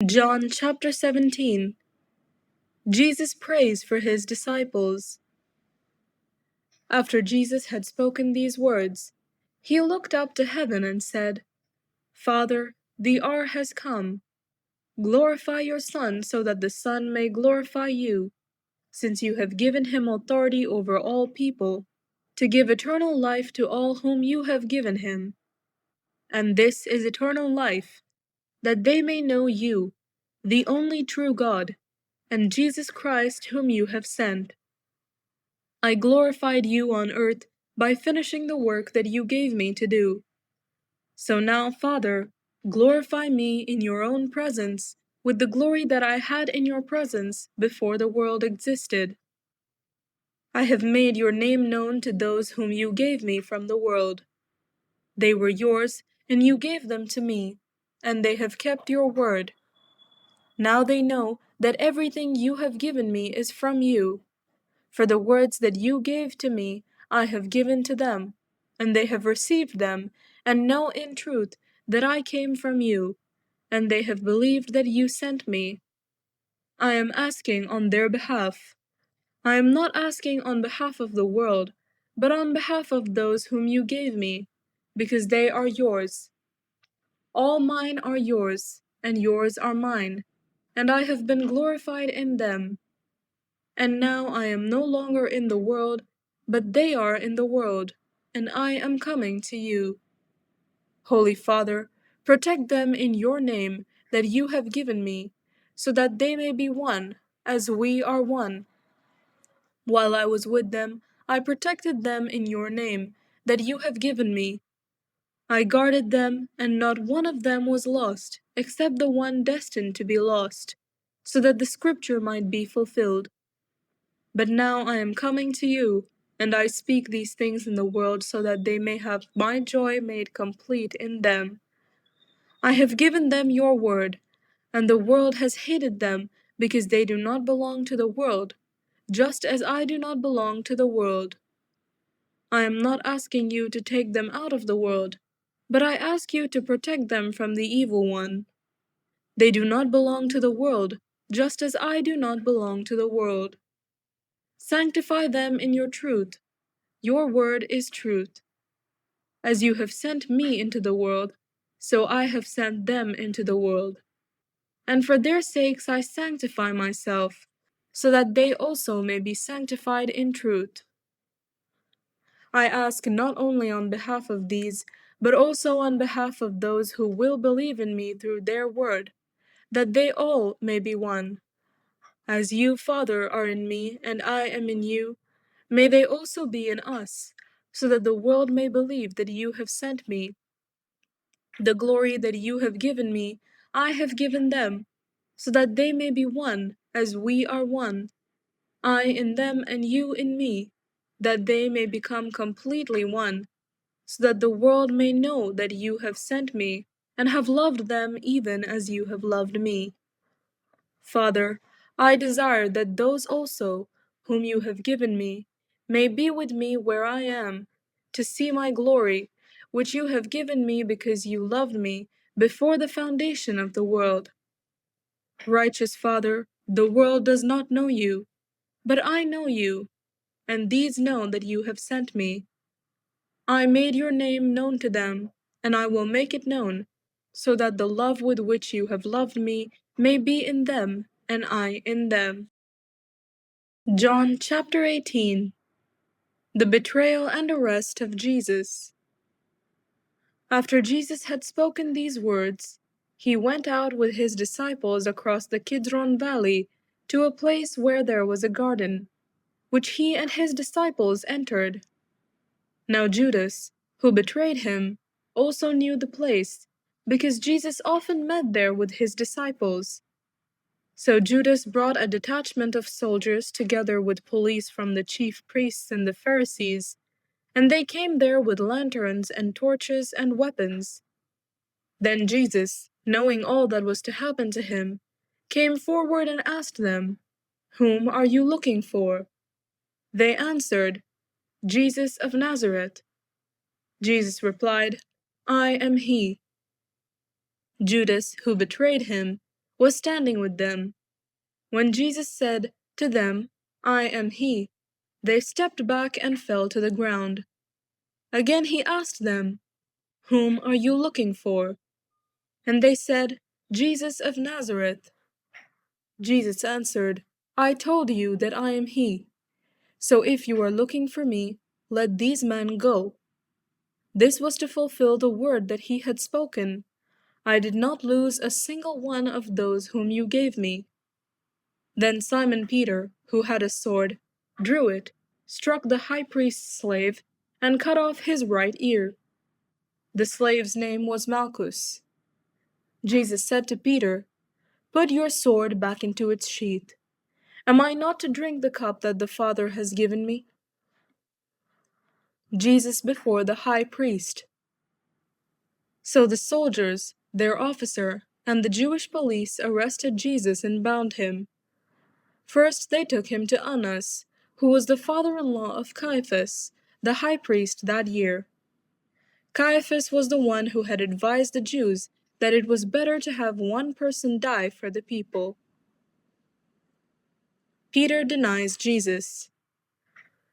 John chapter 17. Jesus prays for his disciples. After Jesus had spoken these words, he looked up to heaven and said, Father, the hour has come. Glorify your Son, so that the Son may glorify you, since you have given him authority over all people, to give eternal life to all whom you have given him. And this is eternal life, that they may know you, the only true God, and Jesus Christ whom you have sent. I glorified you on earth by finishing the work that you gave me to do. So now, Father, glorify me in your own presence with the glory that I had in your presence before the world existed. I have made your name known to those whom you gave me from the world. They were yours, and you gave them to me, and they have kept your word. Now they know that everything you have given me is from you. For the words that you gave to me, I have given to them, and they have received them, and know in truth that I came from you, and they have believed that you sent me. I am asking on their behalf. I am not asking on behalf of the world, but on behalf of those whom you gave me, because they are yours. All mine are yours, and yours are mine, and I have been glorified in them. And now I am no longer in the world, but they are in the world, and I am coming to you. Holy Father, protect them in your name that you have given me, so that they may be one, as we are one. While I was with them, I protected them in your name that you have given me. I guarded them, and not one of them was lost, except the one destined to be lost, so that the scripture might be fulfilled. But now I am coming to you, and I speak these things in the world so that they may have my joy made complete in them. I have given them your word, and the world has hated them because they do not belong to the world, just as I do not belong to the world. I am not asking you to take them out of the world, but I ask you to protect them from the evil one. They do not belong to the world, just as I do not belong to the world. Sanctify them in your truth. Your word is truth. As you have sent me into the world, so I have sent them into the world. And for their sakes I sanctify myself, so that they also may be sanctified in truth. I ask not only on behalf of these, but also on behalf of those who will believe in me through their word, that they all may be one. As you, Father, are in me, and I am in you, may they also be in us, so that the world may believe that you have sent me. The glory that you have given me, I have given them, so that they may be one, as we are one, I in them and you in me, that they may become completely one, so that the world may know that you have sent me, and have loved them even as you have loved me. Father, I desire that those also, whom you have given me, may be with me where I am, to see my glory, which you have given me because you loved me before the foundation of the world. Righteous Father, the world does not know you, but I know you, and these know that you have sent me. I made your name known to them, and I will make it known, so that the love with which you have loved me may be in them, and I in them. John chapter 18. The betrayal and arrest of Jesus. After Jesus had spoken these words, he went out with his disciples across the Kidron Valley to a place where there was a garden, which he and his disciples entered. Now Judas, who betrayed him, also knew the place, because Jesus often met there with his disciples. So Judas brought a detachment of soldiers together with police from the chief priests and the Pharisees, and they came there with lanterns and torches and weapons. Then Jesus, knowing all that was to happen to him, came forward and asked them, "Whom are you looking for?" They answered, "Jesus of Nazareth." Jesus replied, "I am he." Judas, who betrayed him, was standing with them. When Jesus said to them, "I am he," they stepped back and fell to the ground. Again he asked them, "Whom are you looking for?" And they said, "Jesus of Nazareth." Jesus answered, "I told you that I am he. So if you are looking for me, let these men go." This was to fulfill the word that he had spoken, "I did not lose a single one of those whom you gave me." Then Simon Peter, who had a sword, drew it, struck the high priest's slave, and cut off his right ear. The slave's name was Malchus. Jesus said to Peter, "Put your sword back into its sheath. Am I not to drink the cup that the Father has given me?" Jesus before the high priest. So the soldiers, their officer, and the Jewish police arrested Jesus and bound him. First they took him to Annas, who was the father-in-law of Caiaphas, the high priest that year. Caiaphas was the one who had advised the Jews that it was better to have one person die for the people. Peter denies Jesus.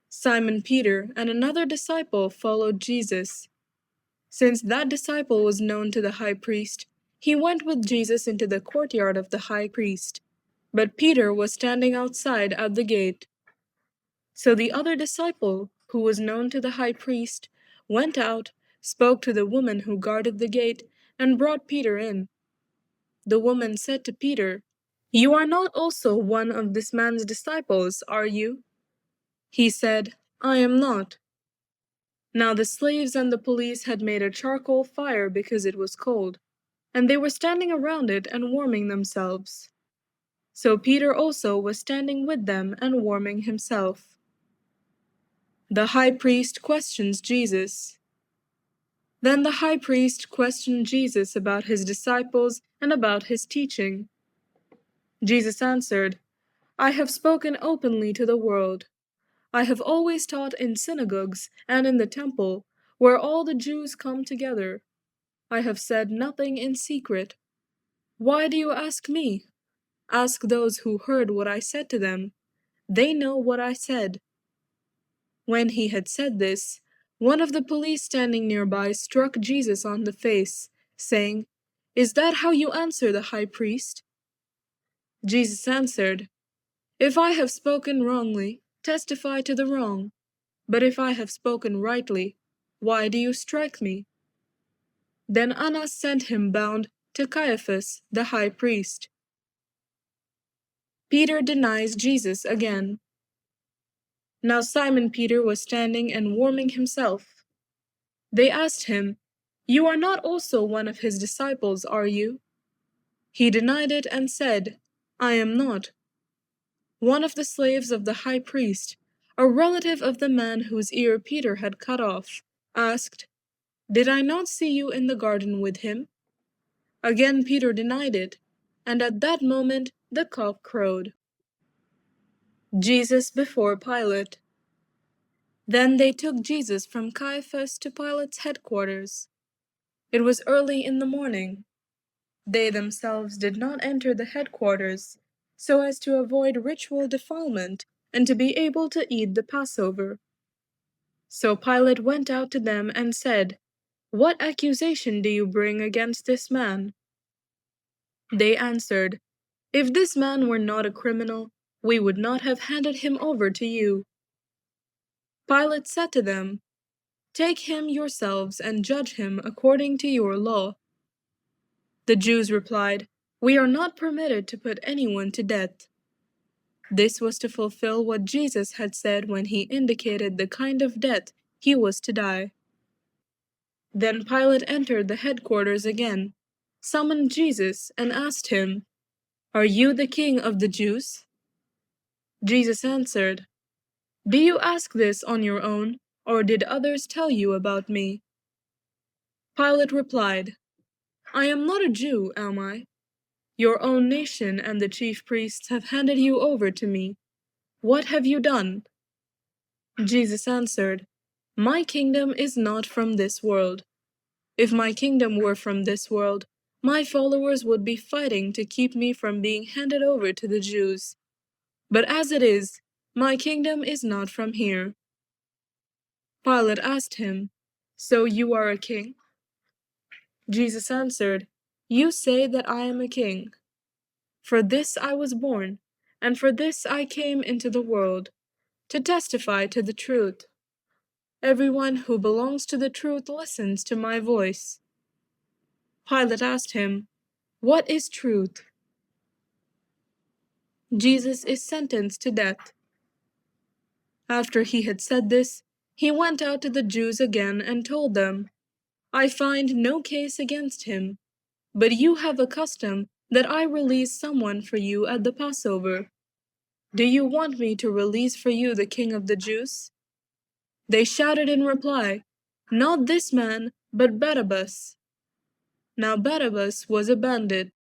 Simon Peter and another disciple followed Jesus. Since that disciple was known to the high priest, he went with Jesus into the courtyard of the high priest. But Peter was standing outside at the gate. So the other disciple, who was known to the high priest, went out, spoke to the woman who guarded the gate, and brought Peter in. The woman said to Peter, "You are not also one of this man's disciples, are you?" He said, "I am not." Now the slaves and the police had made a charcoal fire because it was cold, and they were standing around it and warming themselves. So Peter also was standing with them and warming himself. The high priest questions Jesus. Then the high priest questioned Jesus about his disciples and about his teaching. Jesus answered, "I have spoken openly to the world. I have always taught in synagogues and in the temple, where all the Jews come together. I have said nothing in secret. Why do you ask me? Ask those who heard what I said to them. They know what I said." When he had said this, one of the police standing nearby struck Jesus on the face, saying, "Is that how you answer the high priest?" Jesus answered, "If I have spoken wrongly, testify to the wrong. But if I have spoken rightly, why do you strike me?" Then Annas sent him bound to Caiaphas, the high priest. Peter denies Jesus again. Now Simon Peter was standing and warming himself. They asked him, "You are not also one of his disciples, are you?" He denied it and said, I am not. One of the slaves of the high priest, a relative of the man whose ear Peter had cut off, asked, Did I not see you in the garden with him? Again Peter denied it, and at that moment the cock crowed. Jesus before Pilate. Then they took Jesus from Caiaphas to Pilate's headquarters. It was early in the morning. They themselves did not enter the headquarters, so as to avoid ritual defilement and to be able to eat the Passover. So Pilate went out to them and said, What accusation do you bring against this man? They answered, If this man were not a criminal, we would not have handed him over to you. Pilate said to them, Take him yourselves and judge him according to your law. The Jews replied, We are not permitted to put anyone to death. This was to fulfill what Jesus had said when he indicated the kind of death he was to die. Then Pilate entered the headquarters again, summoned Jesus, and asked him, Are you the king of the Jews? Jesus answered, Do you ask this on your own, or did others tell you about me? Pilate replied, I am not a Jew, am I? Your own nation and the chief priests have handed you over to me. What have you done? Jesus answered, My kingdom is not from this world. If my kingdom were from this world, my followers would be fighting to keep me from being handed over to the Jews. But as it is, my kingdom is not from here. Pilate asked him, So you are a king? Jesus answered, You say that I am a king. For this I was born, and for this I came into the world, to testify to the truth. Everyone who belongs to the truth listens to my voice. Pilate asked him, What is truth? Jesus is sentenced to death. After he had said this, he went out to the Jews again and told them, I find no case against him, but you have a custom that I release someone for you at the Passover. Do you want me to release for you the King of the Jews? They shouted in reply, Not this man, but Barabbas. Now Barabbas was a bandit.